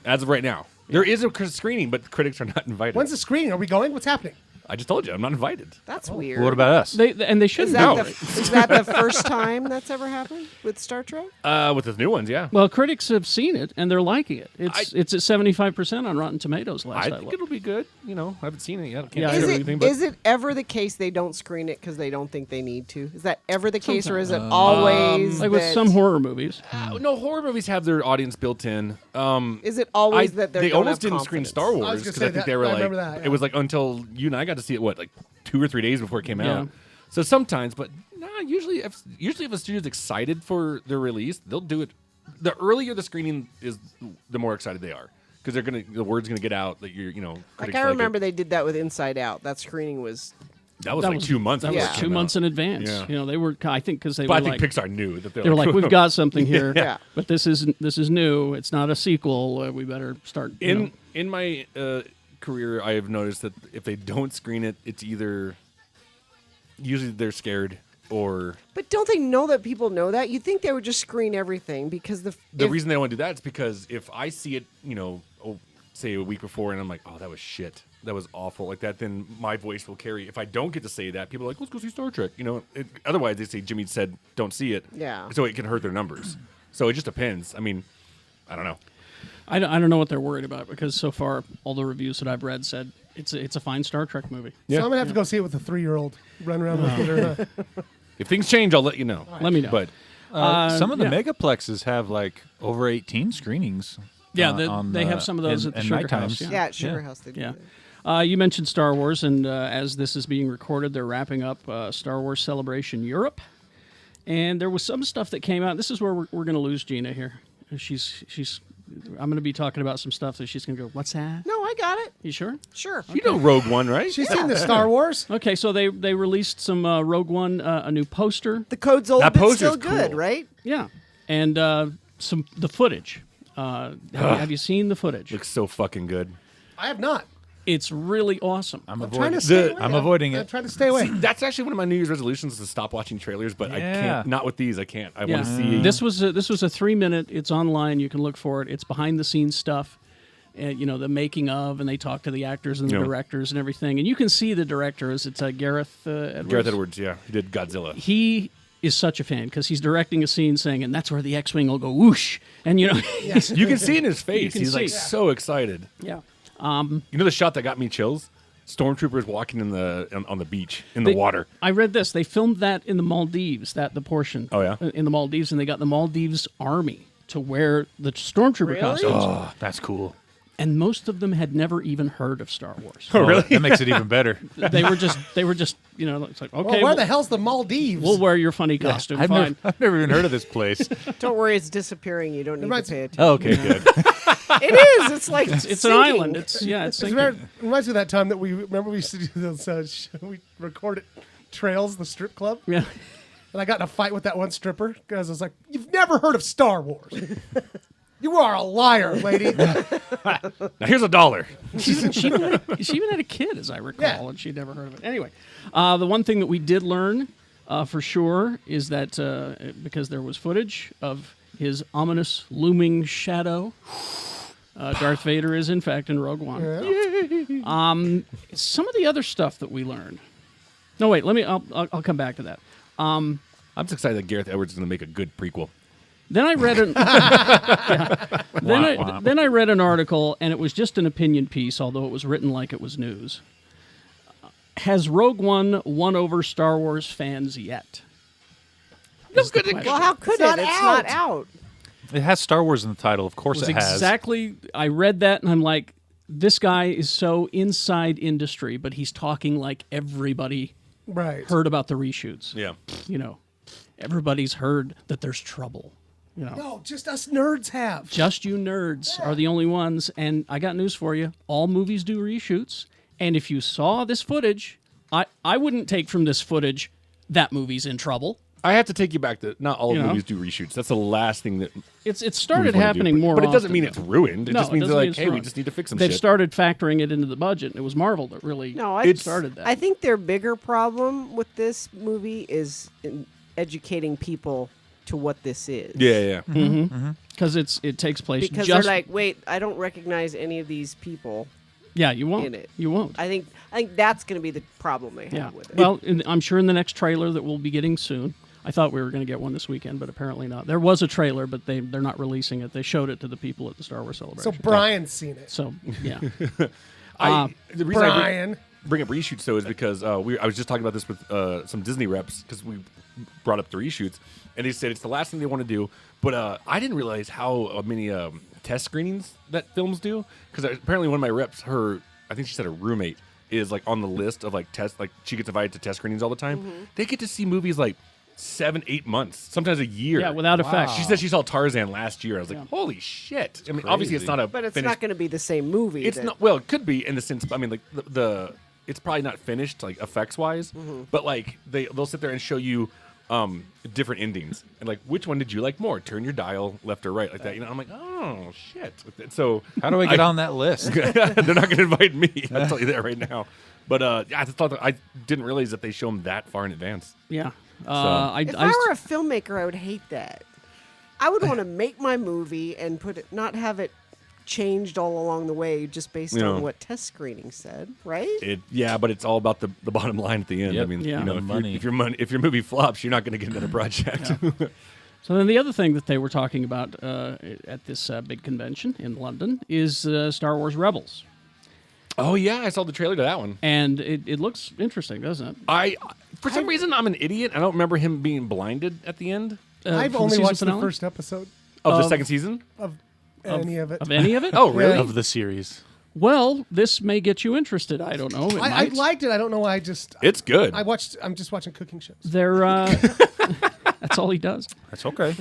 as of right now. There is a screening, but critics are not invited. When's the screening? Are we going? What's happening? I just told you, I'm not invited. That's weird. What about us? And they shouldn't. Is that the first time that's ever happened with Star Trek? With the new ones, yeah. Well, critics have seen it and they're liking it. It's at 75% on Rotten Tomatoes. Last I I think looked. it'll be good. You know, I haven't seen it yet. I can't Yeah, say Is anything, but it ever the case they don't screen it because they don't think they need to? Is that ever the case, or is it Sometimes. always Like with that- some horror movies. no, horror movies have their audience built in. Is it always I- that they don't almost have didn't screen confidence? Star I was Wars gonna because say I think that. they were I like, remember that, yeah. it was like until you and I got to see it, what, like 2 or 3 days before it came Yeah. out. So sometimes, but nah, usually if a studio's excited for their release, they'll do it. The earlier the screening is, the more excited they are because the word's gonna get out that you're, Like critics I it. remember they did that with Inside Out. That screening was that was like 2 months. That before was it 2 came months out. in advance. Yeah. You know, they were. I think because they But were I think like, Pixar knew that they were like, we've got something here. Yeah. But this is new. It's not a sequel. We better start. In my career, I have noticed that if they don't screen it, it's either usually they're scared or But don't they know that people know that? You'd think they would just screen everything because the if- reason they don't want to do that is because if I see it, say a week before, and I'm like, oh, that was shit, that was awful, like that, then my voice will carry. If I don't get to say that, people are like, let's go see Star Trek. Otherwise they say Jimmy said don't see it. Yeah. So it can hurt their numbers. So it just depends. I mean, I don't know. I don't know what they're worried about because so far all the reviews that I've read said it's a fine Star Trek movie. Yeah. So I'm gonna have to go see it with a 3-year-old. Run around the theater. If things change, I'll let you know. Let me know. But Some of the yeah. megaplexes have like over 18 screenings. Yeah, on they the- have some of those in- at the in Sugar night House. times. yeah, at Sugar Yeah. House they do Yeah. that. You mentioned Star Wars, and as this is being recorded, they're wrapping up Star Wars Celebration Europe. And there was some stuff that came out. This is where we're going to lose Gina here. She's. I'm going to be talking about some stuff that she's going to go, what's that? No, I got it. You sure? Sure. you know Rogue One, right? She's seen the Star Wars. Okay, so they released some Rogue One, a new poster. The code's old That but poster's still good, cool. right? Yeah. and the footage. Have you seen the footage? Looks so fucking good. I have not. It's really awesome. I'm trying to stay away. I'm avoiding I'm it. trying to stay away. That's actually one of my New Year's resolutions is to stop watching trailers, but I can't. Not with these. I can't. I want to see. This was a 3-minute. It's online. You can look for it. It's behind the scenes stuff. The making of, and they talk to the actors and the directors and everything. And you can see the directors. It's Gareth Edwards. Gareth Edwards, yeah, he did Godzilla. He is such a fan because he's directing a scene saying, and that's where the X-Wing will go whoosh. And you can see it in his face. He's like so excited. Yeah. You know the shot that got me chills? Stormtroopers walking on the beach in the water. I read this. They filmed that in the Maldives. The portion. Oh yeah. In the Maldives, and they got the Maldives army to wear the stormtrooper costumes. Oh, that's cool. And most of them had never even heard of Star Wars. Oh, really? That makes it even better. They were just, it's like, okay. Well, where the hell's the Maldives? We'll wear your funny costume. I've Fine. never even heard of this place. Don't worry, it's disappearing. You don't need to pay attention. Oh, okay, good. It is. It's like it's an sinking. island. It's sinking. It reminds me of that time that we used to do those. We recorded trails, the strip club. Yeah. And I got in a fight with that one stripper because I was like, "You've never heard of Star Wars." You are a liar, lady. Now here's $1. She even had a kid, as I recall, and she'd never heard of it. Anyway, the one thing that we did learn for sure is that because there was footage of his ominous looming shadow, Darth Vader is in fact in Rogue One. Yeah. Some of the other stuff that we learned. No, wait. I'll come back to that. I'm just excited that Gareth Edwards is going to make a good prequel. Then I read Then I read an article, and it was just an opinion piece, although it was written like it was news. Has Rogue One won over Star Wars fans yet? Well, how could it? It's not out. It has Star Wars in the title. Of course it has. Exactly. I read that, and I'm like, this guy is so inside industry, but he's talking like everybody heard about the reshoots. Yeah. Everybody's heard that there's trouble. No, just us nerds have. Just you nerds are the only ones. And I got news for you. All movies do reshoots. And if you saw this footage, I wouldn't take from this footage that movie's in trouble. I have to take you back to not all movies do reshoots. That's the last thing that it started happening more. But it doesn't often, mean it's ruined. It just means they're like, hey, we just need to fix some shit. They've started factoring it into the budget, and it was Marvel that really started that. I think their bigger problem with this movie is educating people to what this is. Yeah. Because it takes place because they're like, wait, I don't recognize any of these people. Yeah, you won't. In it. You won't. I think that's going to be the problem they have with it. Well, I'm sure in the next trailer that we'll be getting soon. I thought we were going to get one this weekend, but apparently not. There was a trailer, but they're not releasing it. They showed it to the people at the Star Wars Celebration. So Brian's seen it. So yeah. The reason Brian. I bring up reshoots though is because I was just talking about this with some Disney reps because we brought up the reshoots, and they said it's the last thing they want to do. But I didn't realize how many test screenings that films do, because apparently one of my reps, I think she said her roommate is like on the list of like tests, like she gets invited to test screenings all the time. Mm-hmm. They get to see movies like 7-8 months, sometimes a year. Yeah, without effect. She said she saw Tarzan last year. I was like, holy shit. I mean, obviously it's not a But it's finished, not going to be the same movie. It's not. Well, it could be in the sense, I mean, like the it's probably not finished like effects wise, but like they'll sit there and show you different endings and like which one did you like more? Turn your dial left or right like that. I'm like, oh shit. So how do I get on that list? They're not going to invite me. I'll tell you that right now. But I thought I didn't realize that they show them that far in advance. Yeah. If I were a filmmaker, I would hate that. I would want to make my movie and not have it changed all along the way just based on what test screening said, right? But it's all about the bottom line at the end. Yep. I mean, money. if your movie flops, you're not going to get another project. Yeah. So then the other thing that they were talking about at this big convention in London is Star Wars Rebels. Oh yeah, I saw the trailer to that one, and it looks interesting, doesn't it? For some reason, I'm an idiot. I don't remember him being blinded at the end. I've only watched the first episode of the second season of any of it. Of any of it? Oh, really? Of the series. Well, this may get you interested. I don't know. I liked it. I don't know why. It's good. I'm just watching cooking shows. That's all he does. That's okay.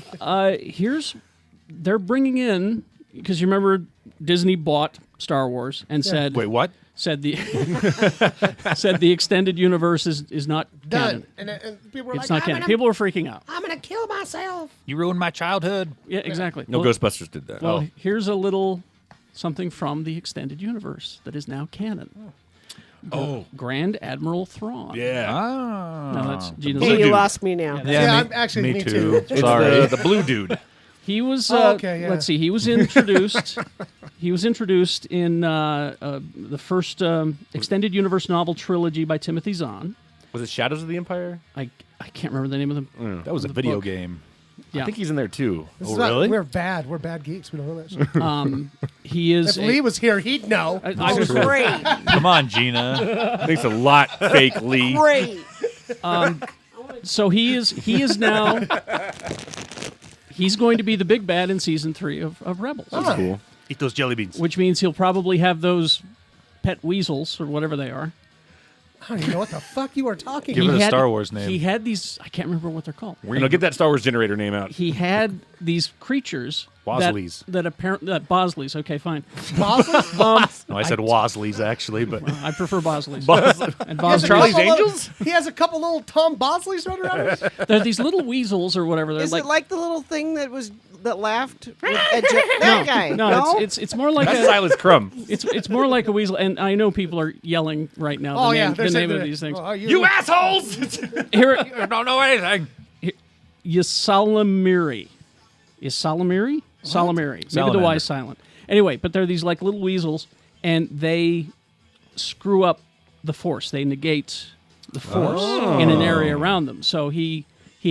They're bringing in, because you remember Disney bought Star Wars and said, wait, what? said the said the extended universe is not Done. canon. And people were It's like, not canon. People were freaking out. I'm gonna kill myself. You ruined my childhood. Yeah, exactly. No, well, Ghostbusters did that. well, here's a little something from the extended universe that is now canon. Grand Admiral Thrawn. yeah. No, that's Gina's. Hey, you dude. lost me now. Yeah, I'm actually me too. It's Sorry. the blue dude. He was. okay, yeah. Let's see. He was introduced. He was introduced in the first extended universe novel trilogy by Timothy Zahn. Was it Shadows of the Empire? I can't remember the name of them. That was a video game. Yeah. I think he's in there too. This Oh, is not- really? We're bad. We're bad geeks. We don't know that shit. He is. If Leigh was here, he'd know. I was Great. Come on, Gina. Thanks a lot, fake Leigh. Great. So he is now. He's going to be the big bad in season 3 of Rebels, That's cool. Eat those jelly beans. which means he'll probably have those pet weasels or whatever they are. I don't even know what the fuck you are talking Give about. it a had- Star Wars name. He had these. I can't remember what they're called. And I'll get that Star Wars generator name out. He had these creatures. Wosleys. That apparently Bosleys. Okay, fine. Bosses? No, I said Wosleys actually, but I prefer Bosleys. And He has a Bosleys. Charlie's couple Angels? He has a couple little Tom Bosleys running around. They're these little weasels or whatever. They're Is it like the little thing that laughed? That guy. no, it's more like That's a, Silas Crumb. it's more like a weasel. And I know people are yelling right now. Oh the yeah, name, they're the saying name of that- these things. Oh, You assholes! Here, I don't know anything. Ysalamiri. Is Salamiri? Salamiri. Maybe the Salamander. Y is silent. Anyway, but they're these like little weasels, and they screw up the Force. They negate the Force in an area around them. So he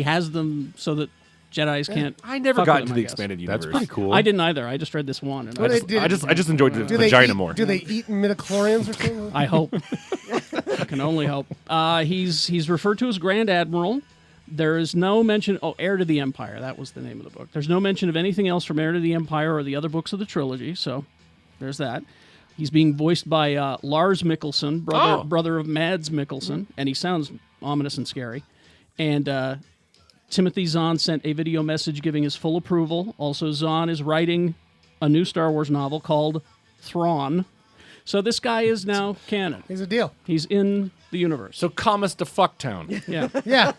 has them so that Jedis can't. I never fuck got with into them, the I guess. expanded universe. That's pretty cool. I didn't either. I just read this one, and What I, they did- I just enjoyed the Do they vagina eat, more. Do they eat midichlorians or something? I hope. I can only hope. He's referred to as Grand Admiral. There is no mention. Oh, Heir to the Empire. That was the name of the book. There's no mention of anything else from Heir to the Empire or the other books of the trilogy. So there's that. He's being voiced by Lars Mikkelsen, brother of Mads Mikkelsen, and he sounds ominous and scary. And Timothy Zahn sent a video message giving his full approval. Also, Zahn is writing a new Star Wars novel called Thrawn. So this guy is now canon. He's a deal. He's in the universe. So calm us to Fucktown. Yeah. Yeah.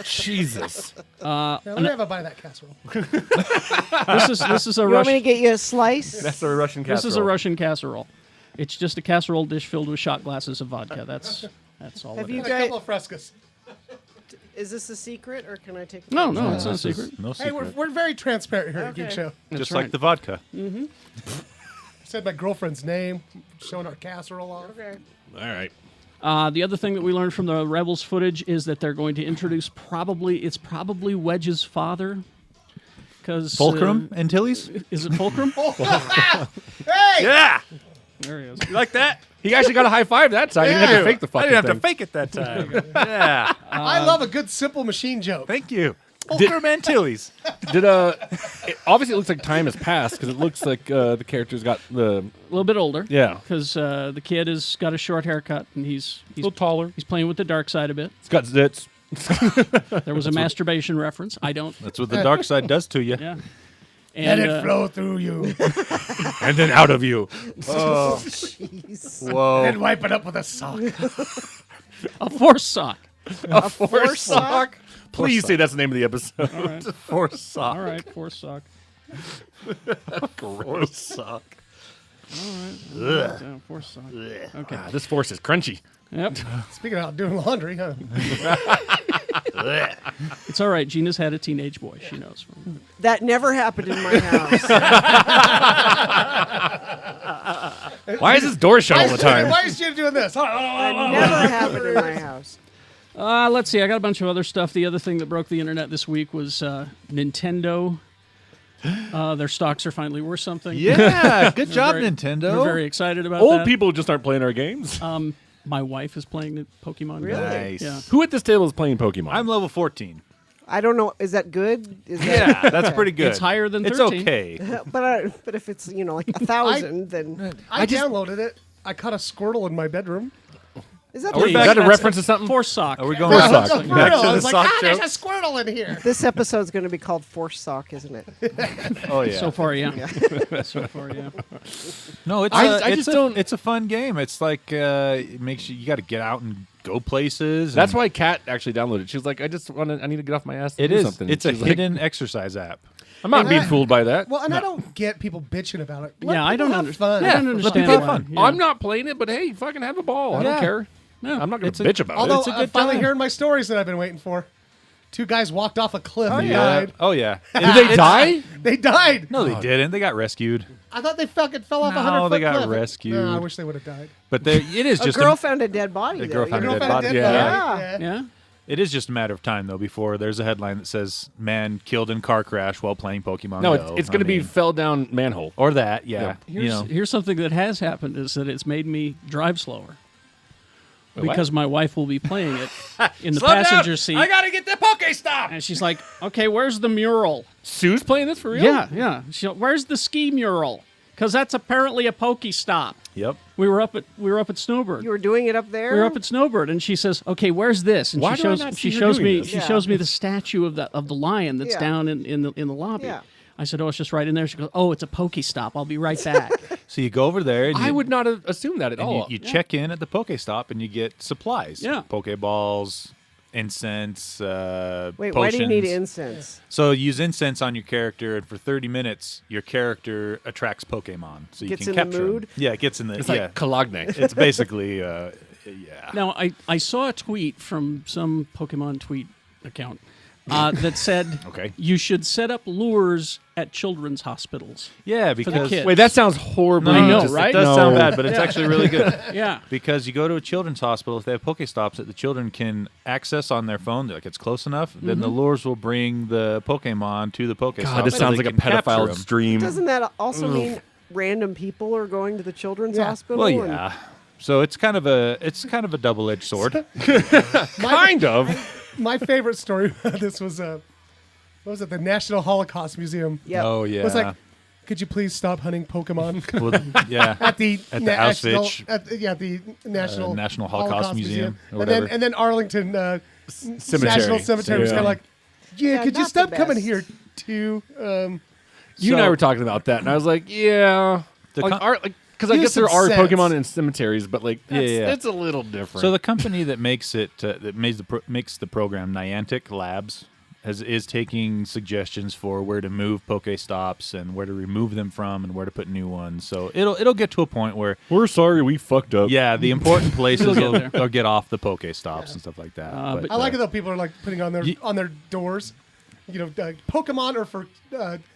Jesus. Now, let me have a bite of that casserole. This is a You want me to Russian. get you a slice? That's the Russian casserole. This is a Russian casserole. It's just a casserole dish filled with shot glasses of vodka. That's all Have it you is. And a couple of frescas. Is this a secret, or can I take? No, it's not a secret. No Hey, secret. we're very transparent here at Geek Show. Just right. like the vodka. Said my girlfriend's name, showing our casserole off. Okay. All right. The other thing that we learned from the Rebels footage is that they're going to introduce probably Wedge's father. Because Fulcrum Antilles? is it Fulcrum? Hey! Yeah. There he is. You like that? He actually got a high five that time. He didn't have to fake the I fucking didn't have thing. to fake it that time. Yeah. I love a good simple machine joke. Thank you. Fulcrum Antilles. Did obviously it looks like time has passed because it looks like the character's got the A little bit older. yeah. Because the kid has got a short haircut and he's A little taller. he's playing with the dark side a bit. It's got zits. There was a masturbation reference. I don't. That's what the dark side does to you. Yeah. Let And it flow through you. And then out of you. Jeez. Whoa. And wipe it up with a sock. a force sock. A force sock. Please say that's the name of the episode. Force sock. All right, force sock. Force sock. Yeah, force sock. Okay. Ah, this force is crunchy. Yep. Speaking of doing laundry, huh? It's all right. Gina's had a teenage boy. She knows. That never happened in my house. Why is this door shut all the time? Why is Jim doing this? That never happened in my house. Let's see. I got a bunch of other stuff. The other thing that broke the internet this week was Nintendo. Their stocks are finally worth something. Yeah. Good job, very- Nintendo. We're very excited about Old that. people just aren't playing our games. My wife is playing the Pokemon Go. Really? Nice. Yeah. Who at this table is playing Pokemon? I'm level 14. I don't know. Is that good? Is that, Yeah, that's pretty good. It's higher than It's 13. okay. but if it's like 1,000, then I downloaded it. I caught a Squirtle in my bedroom. Is that Is the that a reference to something? Force sock. Are we going Force back, sock. For back real. to I the was like, sock there's joke? a Squirtle in here. This episode's going to be called Force Sock, isn't it? Oh yeah. So far, yeah. So far, yeah. No, it's I just don't- It's a fun game. It's like it makes you got to get out and go places. That's and why Kat actually downloaded it. She was like, I need to get off my ass. To it do is. Something. It's a She's like, hidden exercise app. I'm not being fooled by that. Well, and I don't get people bitching about it. Let Yeah, I people don't have understand. fun. I don't let understand people have why. fun. Yeah. I'm not playing it, but hey, fucking have a ball. I don't Yeah. care. Yeah. I'm not going It's to a- bitch about Although It's a I'm good finally time. hearing my stories that I've been waiting for. 2 guys walked off a cliff and Yeah. died. Oh yeah. it. Did they die? They died. No, they didn't. They got rescued. I thought they fucking fell off a No, 100-foot they got cliff. rescued. No, I wish they would have died. But it is A just girl found a dead body. A though. girl You found know? a dead body. Dead Yeah. body. Yeah. It is just a matter of time though before there's a headline that says man killed in car crash while playing Pokemon No, Go. it's going to be fell down manhole. or that. Yeah. Here's something that has happened is that it's made me drive slower. Wait, what? Because my wife will be playing it in the Slow down. passenger seat. I got to get the Pokestop. And she's like, okay, where's the mural? Sue's playing this for real? Yeah. Where's the ski mural? Because that's apparently a Pokestop. Yep. We were up at Snowbird. You were doing it up there? We were up at Snowbird, and she says, "Okay, where's this?" And Why she do I shows not she see her shows doing me this? she Yeah. shows me the statue of the lion that's Yeah. down in the lobby. Yeah. I said, "Oh, it's just right in there." She goes, "Oh, it's a Pokestop. I'll be right back." So you go over there and I you, would not have assumed that at and all. you check in at the Pokestop and you get supplies. Yeah. Pokeballs, incense, Wait, potions. why do you need incense? So use incense on your character, and for 30 minutes, your character attracts Pokemon. So you Gets can in the capture 'em. mood? Yeah, it gets in the It's yeah. like Cologne. It's basically yeah. Now, I saw a tweet from some Pokemon tweet account that said, Okay. you should set up lures at children's hospitals." Yeah, the because kids. Wait, that sounds horrible. I know, just- right? It does No. sound bad, but it's actually really good. Yeah. Because you go to a children's hospital, if they have Pokestops that the children can access on their phone, like it's close enough, then the lures will bring the Pokemon to the Pokestop. God, this so sounds they like a can capture pedophile 'em. stream. Doesn't that also mean random people are going to the children's Yeah. hospital? Well, and- yeah. So it's kind of a double-edged sword. Kind of. My favorite story about this was what was it? The National Holocaust Museum. Yep. Oh yeah. It was like, could you please stop hunting Pokemon Well, yeah. at the At the national, Auschwitz, the National National Holocaust Museum or and then whatever. and then Arlington Cemetery. National Cemetery was Yeah. kind of like, yeah, could you not the stop coming best. here too? You and I were talking about that, and I was like, yeah. The Like, con- because I Use guess there some are sense. Pokemon in cemeteries, but like, Yeah, yeah. it's a little different. So the company that makes it that makes the program Niantic Labs is taking suggestions for where to move Pokestops and where to remove them from and where to put new ones. So it'll get to a point where we're sorry we fucked up. yeah, the important places It'll get will get off the Pokestops and stuff like that. but- I like it though. People are like putting on their Ye- on their doors, Pokemon or for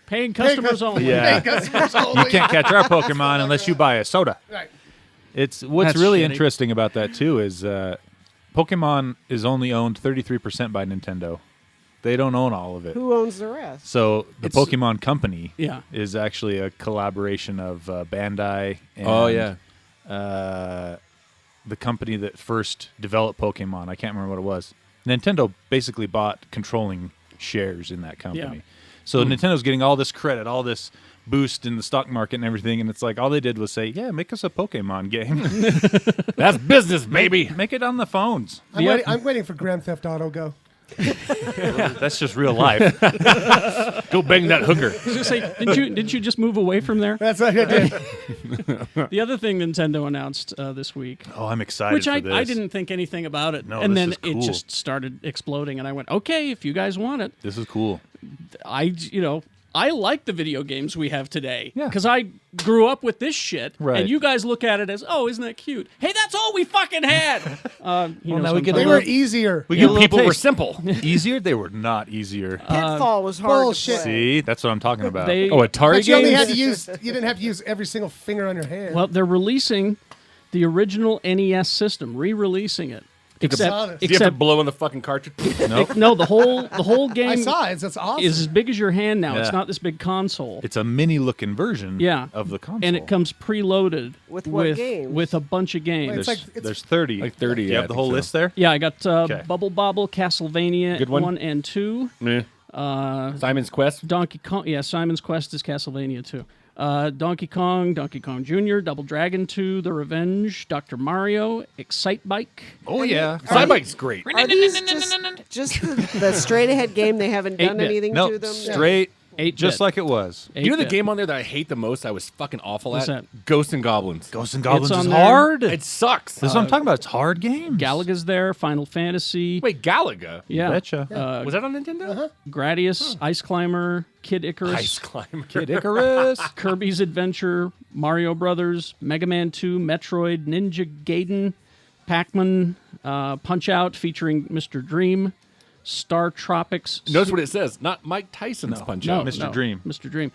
Paying customers only. Yeah. paying customers You only. can't catch our Pokemon unless you buy a soda. Right. It's what's That's really shitty. interesting about that too is Pokemon is only owned 33% by Nintendo. They don't own all of it. Who owns the rest? So the It's- Pokemon Company Yeah. is actually a collaboration of Bandai and Oh yeah. the company that first developed Pokemon. I can't remember what it was. Nintendo basically bought controlling shares in that company. Yeah. So Nintendo's getting all this credit, all this boost in the stock market and everything, and it's like all they did was say, yeah, make us a Pokemon game. That's business, baby. Make it on the phones. I'm waiting for Grand Theft Auto Go. That's just real life. Go bang that hooker. I was gonna say, didn't you just move away from there? That's what I did. The other thing Nintendo announced this week, Oh, I'm excited which for I this. didn't think anything about it, No, and this then is it cool. just started exploding, and I went, okay, if you guys want it, This is cool. I like the video games we have today. Yeah. Because I grew up with this shit. Right. And you guys look at it as, oh, isn't that cute? Hey, that's all we fucking had. now we get They a were little- easier. We get a You little people were taste. simple. Easier? They were not easier. Pitfall was hard bullshit. to play. See, that's what I'm talking about. They, Oh, Atari But you only games. had to use. You didn't have to use every single finger on your hand. well, they're releasing the original NES system, re-releasing it. saw this. Do you have to blow in the fucking cartridge? Nope. No, the whole game I saw it. That's awesome. is as big as your hand now. It's Yeah. not this big console. It's a mini-looking version Yeah. of the console. And it comes preloaded With what games? with a bunch of games. It's There's, like- it's- there's 30. Like 30, Do you yeah, have I the think whole so. list there? Yeah, I got Okay. Bubble Bobble, Castlevania Good one. 1 and 2. Meh. Simon's Quest. Donkey Kong. Yeah, Simon's Quest is Castlevania 2. Donkey Kong Jr., Double Dragon 2, The Revenge, Dr. Mario, Excite Bike. Oh yeah. Sidebike's great. Are these just the straight ahead game? They haven't done 8-bit. anything Nope. to them. Straight. 8-bit. Just like it was. You know the 8-bit. game on there that I hate the most? I was fucking awful What's at. that? Ghosts and Goblins. Ghosts and Goblins on is there. hard. It sucks. That's what I'm talking about. It's hard games. Galaga's there, Final Fantasy. Wait, Galaga. Yeah. Betcha. Was that on Nintendo? Gradius, Ice Climber, Kid Icarus, Ice Climber. Kid Icarus. Kirby's Adventure, Mario Brothers, Mega Man 2, Metroid, Ninja Gaiden, Pac-Man, Punch-Out featuring Mr. Dream, Star Tropics. Notice what it says. Not Mike Tyson's Punch No, Out. Mr. no, Dream. Mr. Dream.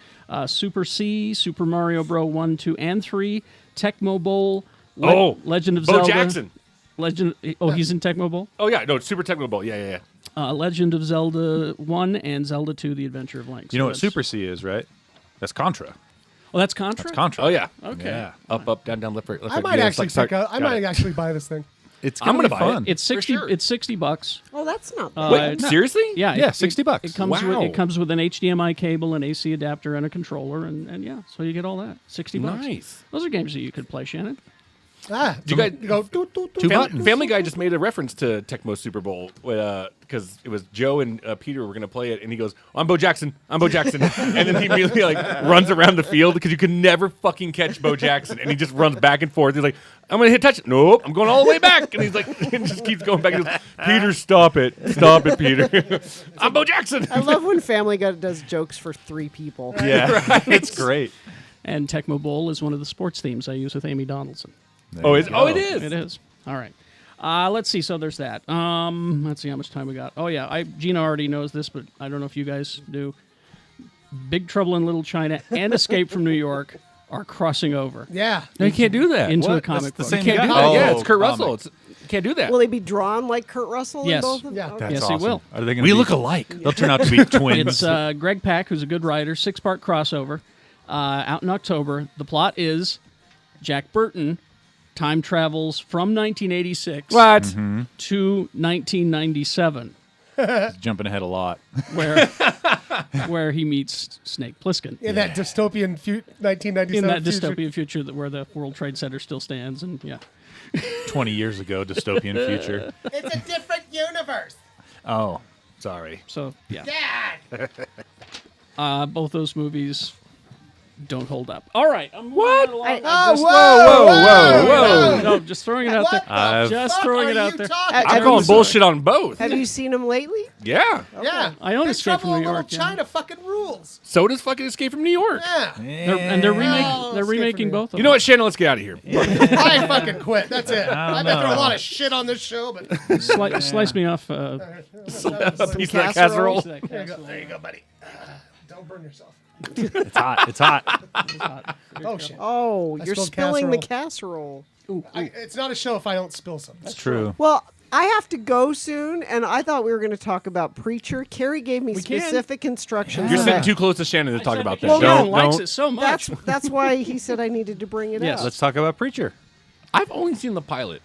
Super C, Super Mario Bro. 1, 2, and 3, Tecmo Bowl, Legend of Bo Zelda. Jackson. He's in Tecmo Bowl? Oh, yeah. No, it's Super Technical Bowl. Yeah. Legend of Zelda 1 and Zelda 2, The Adventure of Link. You know So what that's- Super C is, right? That's Contra. Oh, that's Contra? That's Contra. Oh, yeah. Okay. Yeah. Up, down, left, right. Left, I right. might Yeah, actually it's like pick up. I got might it. actually buy this thing. It's I'm gonna gonna be buy it. fun. It's 60 sure. It's $60. Oh, that's not bad. Wait, seriously? Yeah, Yeah, $60. It comes Wow. with an HDMI cable, an AC adapter, and a controller, and yeah, so you get all that. $60. Nice. Those are games that you could play, Shannon. Ah, Do you guys go doot, doot, doot. Two buttons. Family Guy just made a reference to Tecmo Super Bowl because it was Joe and Peter were going to play it, and he goes, "I'm Bo Jackson, I'm Bo Jackson," and then he immediately runs around the field because you can never fucking catch Bo Jackson, and he just runs back and forth. He's like, "I'm going to hit touch. Nope, I'm going all the way back," and he's like, and just keeps going back. He goes, "Peter, stop it, Peter. I'm Bo Jackson." I love when Family Guy does jokes for 3 people. Yeah, it's great. And Tecmo Bowl is one of the sports themes I use with Amy Donaldson. Oh, it is. It is. All right. Let's see. So there's that. Let's see how much time we got. Oh, yeah. Gina already knows this, but I don't know if you guys do. Big Trouble in Little China and Escape from New York are crossing over Yeah. No, you can't do that. into a What? comic That's book. the same You can't do guy? that. Yeah, Oh, it's Kurt comic. Russell. You can't do that. Will he be drawn like Kurt Russell Yes. in both of them? Yeah. Okay. That's Yes, he awesome. will. Are they gonna we be- look alike. They'll turn out to be twins. It's Greg Pak, who's a good writer, 6-part crossover, out in October. The plot is Jack Burton time travels from 1986 What? to 1997, Jumping ahead a lot. where he meets Snake Plissken. In that dystopian 1997 In that future. dystopian future where the World Trade Center still stands, and yeah. 20 years ago, dystopian future. It's a different universe. Oh, sorry. So yeah, Dad. both those movies don't hold up. All right, I'm What? moving along. Whoa. No, just throwing it out there. I've- Just throwing it out there. I'm calling bullshit on both. Have you seen him lately? Yeah. Yeah. I own Big Escape from Trouble in New Little York. Yeah. China fucking rules. So does fucking Escape from New York. Yeah. They're Oh, they're Escape remaking from New both of You them. know what, Shannon? Let's get out of here. I fucking quit. That's it. I I've don't been through a know. lot of shit on this show, but Slice me off. A piece of that casserole. there you go, buddy. Don't burn yourself. It's hot. It's hot. Oh shit. Oh, I you're spilled spilling the casserole. It's not a show if I don't spill something. It's true. Well, I have to go soon, and I thought we were going to talk about Preacher. Kerry gave me We can. specific instructions. You're on sitting that. too close to Shannon to talk about that. Well, Shannon no, likes it so much. That's why he said I needed to bring it Yes. up. Let's talk about Preacher. I've only seen the pilot.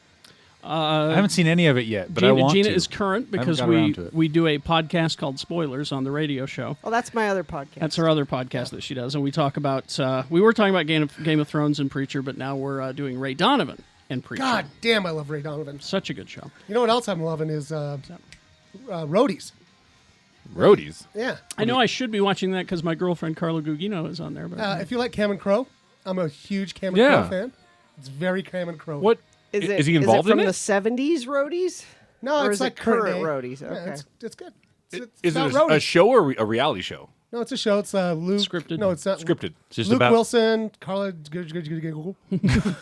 I haven't seen any of it yet, but I Gina, want Gina to. is current I haven't because got we around to it. we do a podcast called Spoilers on the radio show. Oh, that's my other podcast. That's her other podcast that she does, and we talk about. We were talking about Game of Thrones and Preacher, but now we're doing Ray Donovan and Preacher. God damn, I love Ray Donovan. Such a good show. You know what else I'm loving is Roadies. Roadies. Yeah. I know I should be watching that because my girlfriend Carla Gugino is on there. But If you like Cameron Crowe, I'm a huge Cameron Yeah. Crowe fan. It's very Cameron Crowe. What? Is he involved from in the it? 70s roadies? No, Or it's is like it current day. roadies? Yeah, Okay. it's good. It's Is about it roadies. a show or a reality show? No, it's a show. It's Luke. Scripted. No, it's not Scripted. It's just Luke about. Wilson, Carla.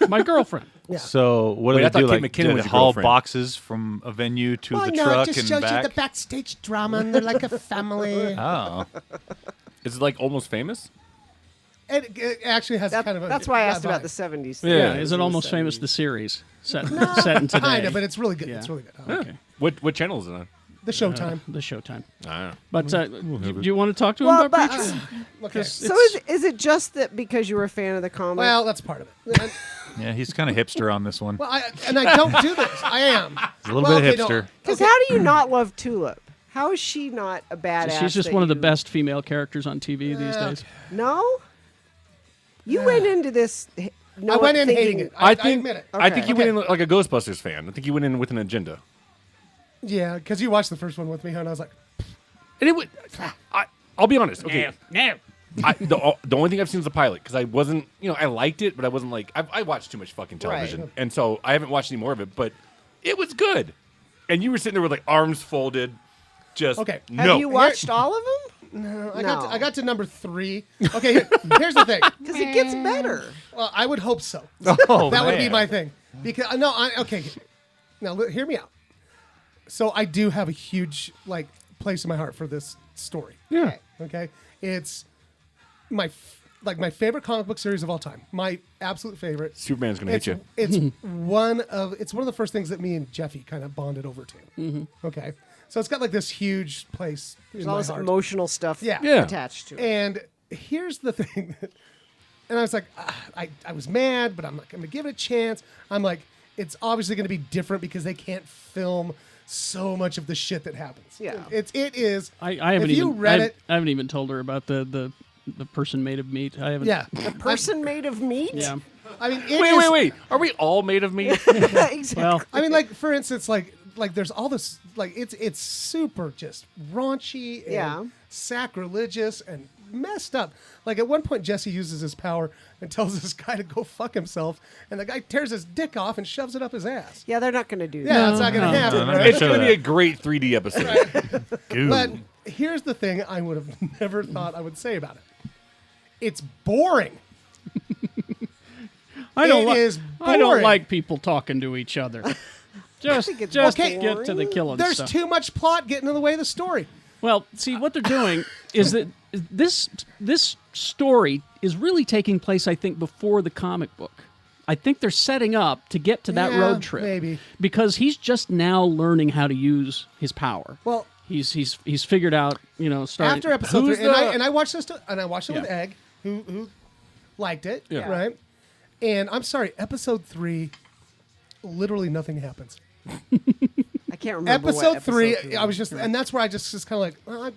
my girlfriend. So what Wait, do I they thought do? Kate Like, McKinnon do they was your haul girlfriend. boxes from a venue to Oh the no, truck it just and shows back? you the backstage drama, and they're like a family. Oh, Is it like Almost Famous? It actually has kind of a. That's why I asked that about vibe. the 70s. Yeah, things is in it the Almost Famous 70s. the series set in today? Kind of, but it's really good. Yeah. It's really good. Okay. What channel is it on? The Showtime. The Showtime. I don't know. But do you want to talk to him Well, about but, Preacher? Okay. So is it just that because you were a fan of the comic? Well, that's part of it. And- yeah. He's kind of hipster on this one. well, I don't do this. I am. He's a little bit okay, no. hipster. Because how do you not love Tulip? How is she not a badass? She's just that one of the you- best female characters on TV these days. No? You went into this. I went in hating it. I think admit it. I think you Okay. went in like a Ghostbusters fan. I think you went in with an agenda. Yeah, because you watched the first one with me, and I was like, And it would. I'll be honest. Okay. No. The only thing I've seen is the pilot because I wasn't, I liked it, but I wasn't like I watched too much fucking television, Right. and so I haven't watched any more of it. But it was good, and you were sitting there with like arms folded, just Okay. Have no. you watched all of them? no, I No. got to number 3. Okay, here's the thing. Because it gets better. Well, I would hope so. Oh, That would be man. my thing. Because okay. Now hear me out. So I do have a huge place in my heart for this story. Yeah. Okay, it's my favorite comic book series of all time. My absolute favorite. Superman's gonna hit you. It's one of the first things that me and Jeffy kind of bonded over to. Mm-hmm. Okay, so it's got like this huge place There's in all my this heart. emotional stuff Yeah. Yeah. attached to it. And here's the thing. And I was like, I was mad, but I'm like, I'm going to give it a chance. I'm like, it's obviously going to be different because they can't film so much of the shit that happens. Yeah. It is. I haven't if even you read it. I haven't even told her about the person made of meat. I haven't. Yeah. Person made of meat? Yeah. I mean, it is- Wait. Are we all made of meat? Exactly. Well, I mean, for instance, like there's all this, it's super just raunchy and Yeah. sacrilegious and messed up. Like at one point, Jesse uses his power and tells this guy to go fuck himself, and the guy tears his dick off and shoves it up his ass. Yeah, they're not going to do Yeah, that. that's not going to happen. no, right? It's Show gonna be that. a great 3D episode. But here's the thing I would have never thought I would say about it. It's boring. I don't It is I don't boring. like people talking to each other. Just think it's okay. get to the killing There's stuff. too much plot getting in the way of the story. Well, see what they're doing is that this story is really taking place, I think, before the comic book. I think they're setting up to get to that Yeah, road trip, maybe. because he's just now learning how to use his power. Well, he's figured out, starting after episode Who's 3, and the- I watched this, and I watched it with Yeah. Egg, who liked it, Yeah. right? And I'm sorry, episode 3, literally nothing happens. I can't remember what Episode 3, three I was just, and that's where I just kind of like, well,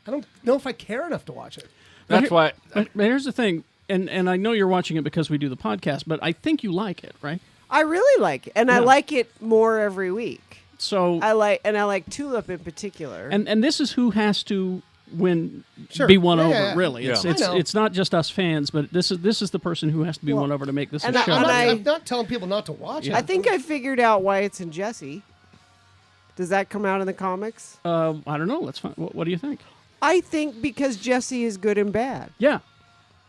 I don't know if I care enough to watch it. That's why. But here's the thing, and I know you're watching it because we do the podcast, but I think you like it, right? I really like it, and I Yeah. like it more every week. So I like Tulip in particular. and this is who has to win, Sure. be won Yeah, over. yeah, yeah. Really, Yeah. it's I know. it's not just us fans, but this is the person who has to be won over to make this a and show. I'm not telling people not to watch it. I think I figured out why it's in Jesse. Does that come out in the comics? I don't know. Let's find. What do you think? I think because Jesse is good and bad, Yeah,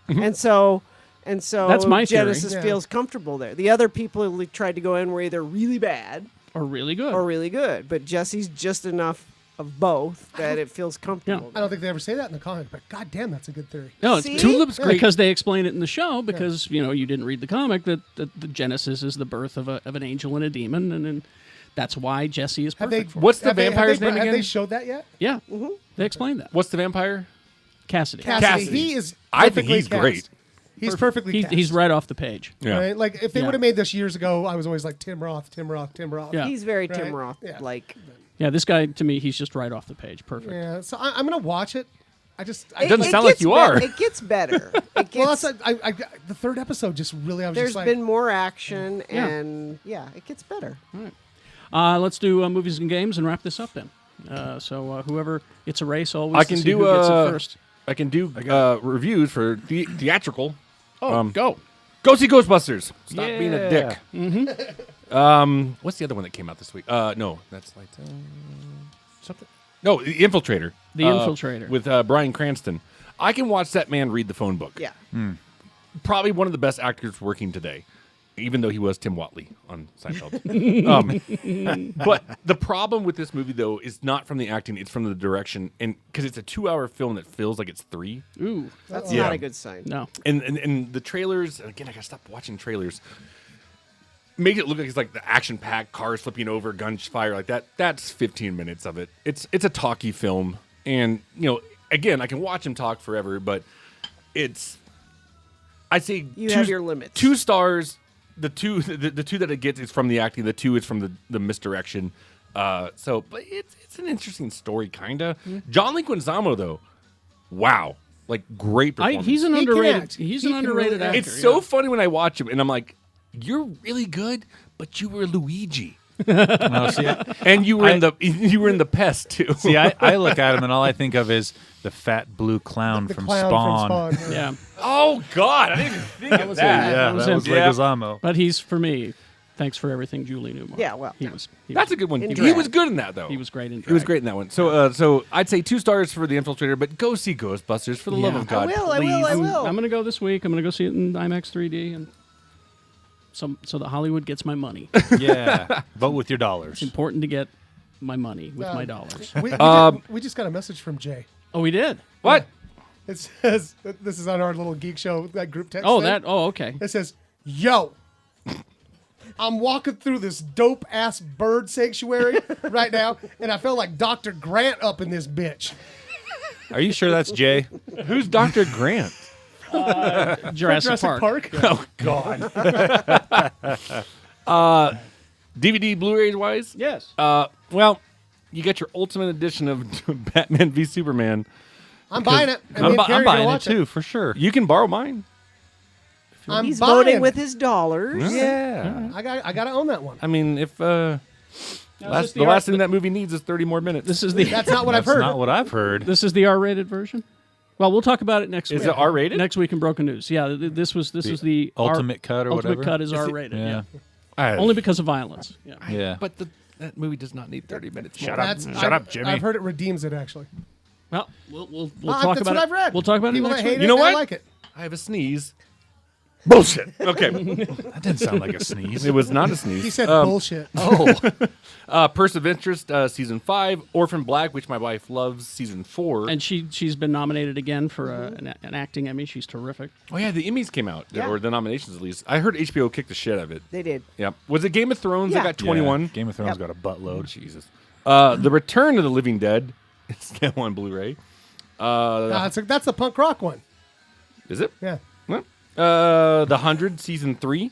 and so That's my theory. Genesis Yeah. feels comfortable there. The other people who tried to go in were either really bad or really good. or really good, but Jesse's just enough of both that it feels comfortable. I don't think they ever say that in the comic, but goddamn, that's a good theory. no, it's See? Tulip's great. because they explain it in the show. Because you didn't read the comic that the Genesis is the birth of an angel and a demon, and then that's why Jesse is Have they? perfect. for it. What's the have they- vampire's name Have again? they showed that yet? Yeah, they explained that. What's the vampire? Cassidy. Cassidy. Cassidy. He is. I think perfectly he's cast. great. He's perfectly cast. He's right off the page. Yeah. Right? Like if they Yeah. would have made this years ago, I was always like Tim Roth. Yeah. He's very Right. Tim Roth Yeah. like. Yeah, this guy to me, he's just right off the page. Perfect. Yeah. So I'm gonna watch it. I doesn't sound like gets you be- are. It gets better. It gets, well, that's the third episode. Just really, I was there's just like, been more action, Yeah. and it gets better. Let's do movies and games and wrap this up then. So whoever, it's a race always. I to can see do who gets it first. I can do reviews for theatrical. Oh, go. Go see Ghostbusters. Stop being a Yeah. dick. Mm-hmm. What's the other one that came out this week? No, that's like something. No, The Infiltrator. The Infiltrator. with Bryan Cranston. I can watch that man read the phone book. Yeah. Probably one of the best actors working today, even though he was Tim Watley on Seinfeld. But the problem with this movie, though, is not from the acting; it's from the direction, and because it's a 2-hour film that feels like it's 3. Ooh, That's Yeah. not a good sign. no. And the trailers, and again, I gotta stop watching trailers. Make it look like it's like the action-packed cars flipping over, gunfire like that. That's 15 minutes of it. It's a talky film, and again, I can watch him talk forever, but it's. I'd say You have your limits. 2 stars. The two that it gets is from the acting. The 2 is from the misdirection. But it's an interesting story, kinda. John Leguizamo, though, wow. Like great performance. He's an He can underrated. act. He's He an can underrated really actor. act. It's so funny when I watch him, and I'm like, "You're really good, but you were Luigi, No, see, and you were in the Pest too." see, I look at him and all I think of is the fat blue clown The from clown Spawn. from Spawn. Yeah, Oh God, I didn't even think of was that. Yeah, was that him. was Yeah. Leguizamo. but he's for me. Thanks for everything, Julie Newmar. Yeah, well, he was. That's a good one. In He drag. was good in that though. He was great in. Drag. He was great in that one. So I'd say 2 stars for the Infiltrator, but go see Ghostbusters for the love Yeah. of God. I will, please. I will. I'm gonna go this week. I'm gonna go see it in IMAX 3D, and so that Hollywood gets my money. Yeah, vote with your dollars. Important to get my money with my dollars. We just got a message from Jay. Oh, we did. What? It says, this is on our little Geek Show, that group text Oh, thing. that. Oh, okay. It says, yo, I'm walking through this dope-ass bird sanctuary right now, and I feel like Dr. Grant up in this bitch. Are you sure that's Jay? Who's Dr. Grant? Jurassic Park. Oh God. DVD Blu-rays wise? Yes. Well, you get your ultimate edition of Batman v Superman. I'm buying it. And me I'm, and Kerry I'm gonna buying it watch too, for sure. You can borrow mine. I'm He's buying voting it. with his dollars. Yeah. I got to own that one. I mean, if this the the last R- thing that movie needs is 30 more minutes. This is the. That's not what I've That's heard. not what I've heard. This is the R-rated version. Well, we'll talk about it next week. Is it R-rated? Next week in Broken News. Yeah, this was the Ultimate cut or Ultimate whatever? cut is Is it- R-rated. Yeah. Yeah. Only because of violence. Yeah. Yeah. But that movie does not need 30 minutes. Shut more. up. That's, Shut up, Jimmy. I've heard it redeems it, actually. Well, we'll Ah, talk that's about what it. I've read. We'll talk about People it next that hate week. it, You know they what? like it. I have a sneeze. Bullshit. Okay. That didn't sound like a sneeze. It was not a sneeze. He said bullshit. Purse of Interest, season 5. Orphan Black, which my wife loves, season 4. And she's been nominated again for an acting Emmy. She's terrific. Oh yeah, the Emmys came out, Yeah. or the nominations at least. I heard HBO kicked the shit out of it. They did. Yep. Was it Game of Thrones Yeah. that got 21? Yeah, Game of Thrones Yep. got a buttload. Jesus. The Return of the Living Dead. It's now on Blu-ray. That's the punk rock one. Is it? Yeah. Well, The 100, season 3.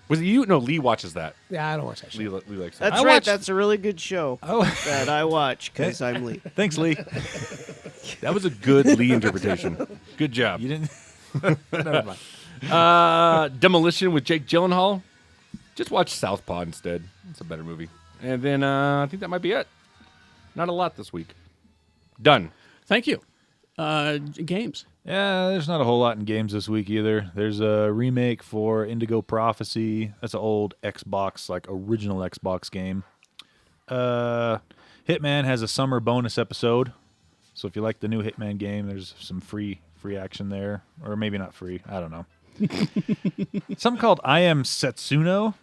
Was it you? No, Lee watches that. Yeah, I don't watch that shit. Lee likes that. That's I right. watched- That's a really good show that I watch because I'm Lee. Thanks, Lee. That was a good Lee interpretation. Good job. You didn't. Never mind. Demolition with Jake Gyllenhaal. Just watch Southpaw instead. It's a better movie. And then I think that might be it. Not a lot this week. Done. Thank you. Games. Yeah, there's not a whole lot in games this week either. There's a remake for Indigo Prophecy. That's an old Xbox, like original Xbox game. Hitman has a summer bonus episode. So if you like the new Hitman game, there's some free action there. Or maybe not free. I don't know. Something called I Am Setsuno.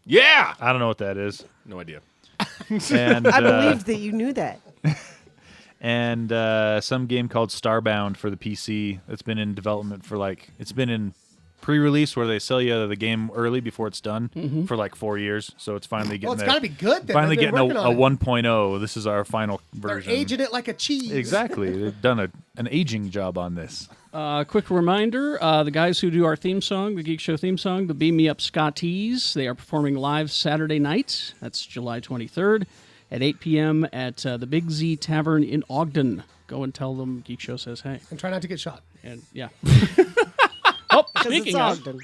Yeah. I don't know what that is. No idea. And I believed that you knew that. and some game called Starbound for the PC that's been in development for it's been in pre-release where they sell you the game early before it's done for like 4 years. So it's finally getting Well, it's got to be good then. finally They've getting been a working on it. 1.0. This is our final They're version. aging it like a cheese. Exactly. They've done an aging job on this. Quick reminder, the guys who do our theme song, the Geek Show theme song, the Beam Me Up Scotties, they are performing live Saturday night. That's July 23rd at 8 p.m. at the Big Z Tavern in Ogden. Go and tell them Geek Show says hey. And try not to get shot. And yeah. Oh, Because it's speaking of, Ogden.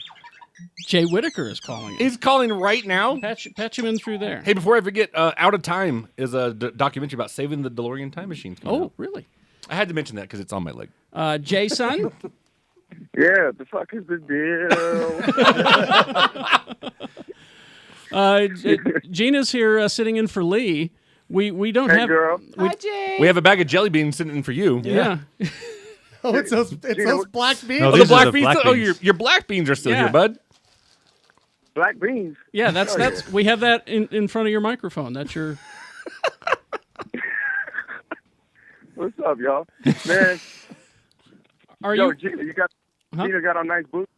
Jay Whitaker is calling it. He's calling right now. Patch him in through there. Hey, before I forget, Out of Time is a documentary about saving the DeLorean time machine. Oh, really? I had to mention that because it's on my leg. Jason? Yeah, the fuck is the deal? Gina's here sitting in for Leigh. We don't Hey, have... girl. Hi, Jay. We have a bag of jelly beans sitting in for you. Yeah. Oh, it's those black beans. No, Oh, the these are black the beans. black Oh, beans. your black beans are still Yeah. here, bud. Black beans. Yeah, that's we have that in front of your microphone. That's your... What's up, y'all? Man, Are yo, you... Gina, Huh? Gina got on nice boots.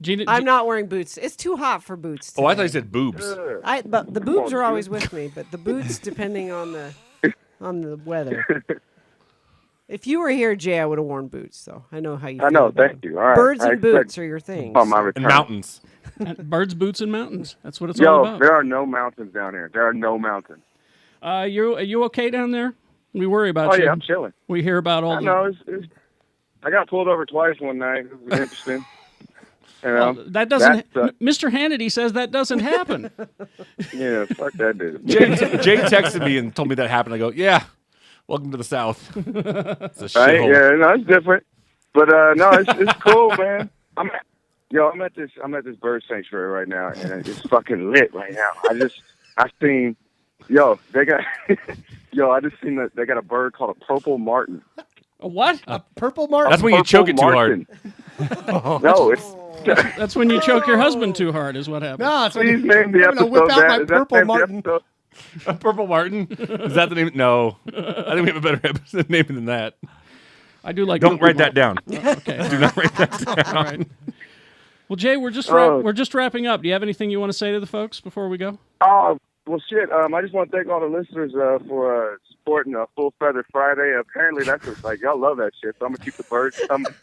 Gina, I'm not wearing boots. It's too hot for boots. Today. Oh, I thought you said boobs. But the boobs on, are always dude. with me. But the boots, depending on the weather. If you were here, Jay, I would have worn boots. Though I know how you. I feel know, about thank them. you. All right. Birds I and boots expect are your thing. on my return. And mountains. Birds, boots, and mountains. That's what it's all Yo, about. there are no mountains down here. There are no mountains. Are you okay down there? We worry about Oh, you. yeah, I'm chilling. We hear about all I the... know, I got pulled over twice one night. It was interesting. You know, That doesn't. That's, Mr. Hannity says that doesn't happen. yeah, fuck that dude. Jay texted me and told me that happened. I go, yeah, welcome to the South. It's a Right? shithole. Yeah, no, it's different. But no, it's cool, man. I'm at this bird sanctuary right now, and it's fucking lit right now. I seen, they got, I just seen that they got a bird called a purple martin. A what? Purple martin. That's when you choke it too hard. No, it's. That's when you choke your husband too hard, is what happens. No, it's when Please you, name the I'm gonna episode whip out that. my Is that the purple name of the martin. episode? A purple martin? Is that the name? No, I think we have a better episode name than that. I do like. Don't write that down. Okay. Do not write that down. All right. Well, Jay, we're just wrapping up. Do you have anything you want to say to the folks before we go? Oh, well, shit. I just want to thank all the listeners for supporting Full Feather Friday. Apparently, that's like y'all love that shit. So I'm gonna keep the birds coming.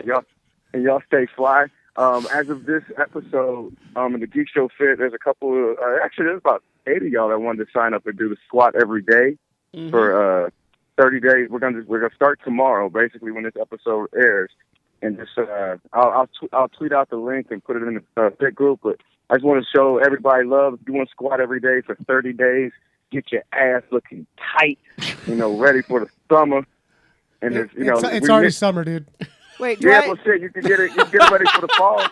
Y'all stay fly. As of this episode, in the Geek Show Fit, there's a couple of actually there's about 80 of y'all that wanted to sign up and do the squat every day for 30 days. We're gonna start tomorrow, basically when this episode airs, and just I'll tweet out the link and put it in the Fit group. But I just want to show everybody love. If you want to squat every day for 30 days, get your ass looking tight, ready for the summer. And It's already summer, dude. Wait, well, shit, you can get it ready for the fall.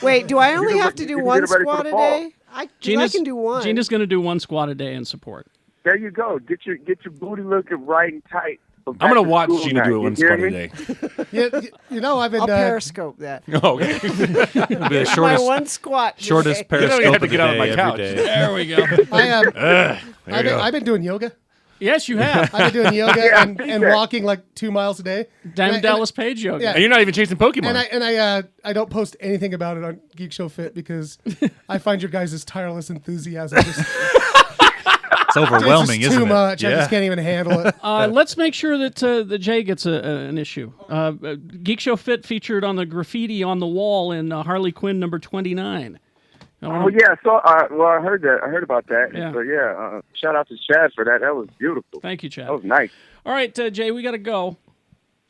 Wait, do I only can- have to you do can one get it ready for squat the a fall. day? I can do one. Gina's going to do one squat a day in support. There you go. Get your booty looking right and tight. I'm gonna watch Gina do it one squat a day. Yeah, I've been. I'll periscope that. Oh, okay. It'll be the My shortest, one squat. shortest today. You don't even periscope have to of the get out of day my every couch. day. There we go. I've been doing yoga. Yes, you have. I've been doing yoga Yeah, and I see that. walking like 2 miles a day. Damn And- Dallas Page yoga. Yeah. And you're not even chasing Pokemon. And I don't post anything about it on Geek Show Fit because I find your guys' tireless enthusiasm just It's overwhelming, just isn't too it? much. I just can't even handle it. Let's make sure that Jay gets an issue. Geek Show Fit featured on the graffiti on the wall in Harley Quinn number 29. Oh yeah, so I heard that. I heard about that. Yeah. So shout out to Chad for that. That was beautiful. Thank you, Chad. That was nice. All right, Jay, we got to go.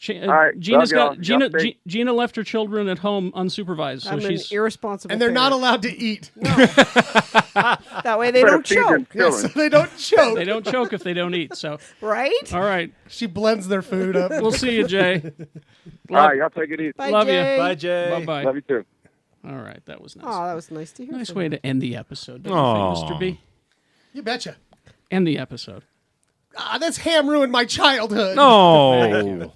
All right, Gina's love y'all. Y'all stay- Gina left her children at home unsupervised, so I'm an she's irresponsible And they're not parent. allowed to eat. That way they Better don't feed them choke, Yeah, so children. they don't choke. they don't choke if they don't eat. So, right? all right, She blends their food up. we'll see you, Jay. All right, y'all take it easy. Bye, Love you. Jay. Bye, Jay. Bye bye. Love you too. All right, that was nice. Oh, that was nice to hear. Nice from way you. to end the episode, don't you think, Mr. B? You betcha. End the episode. This ham ruined my childhood. No.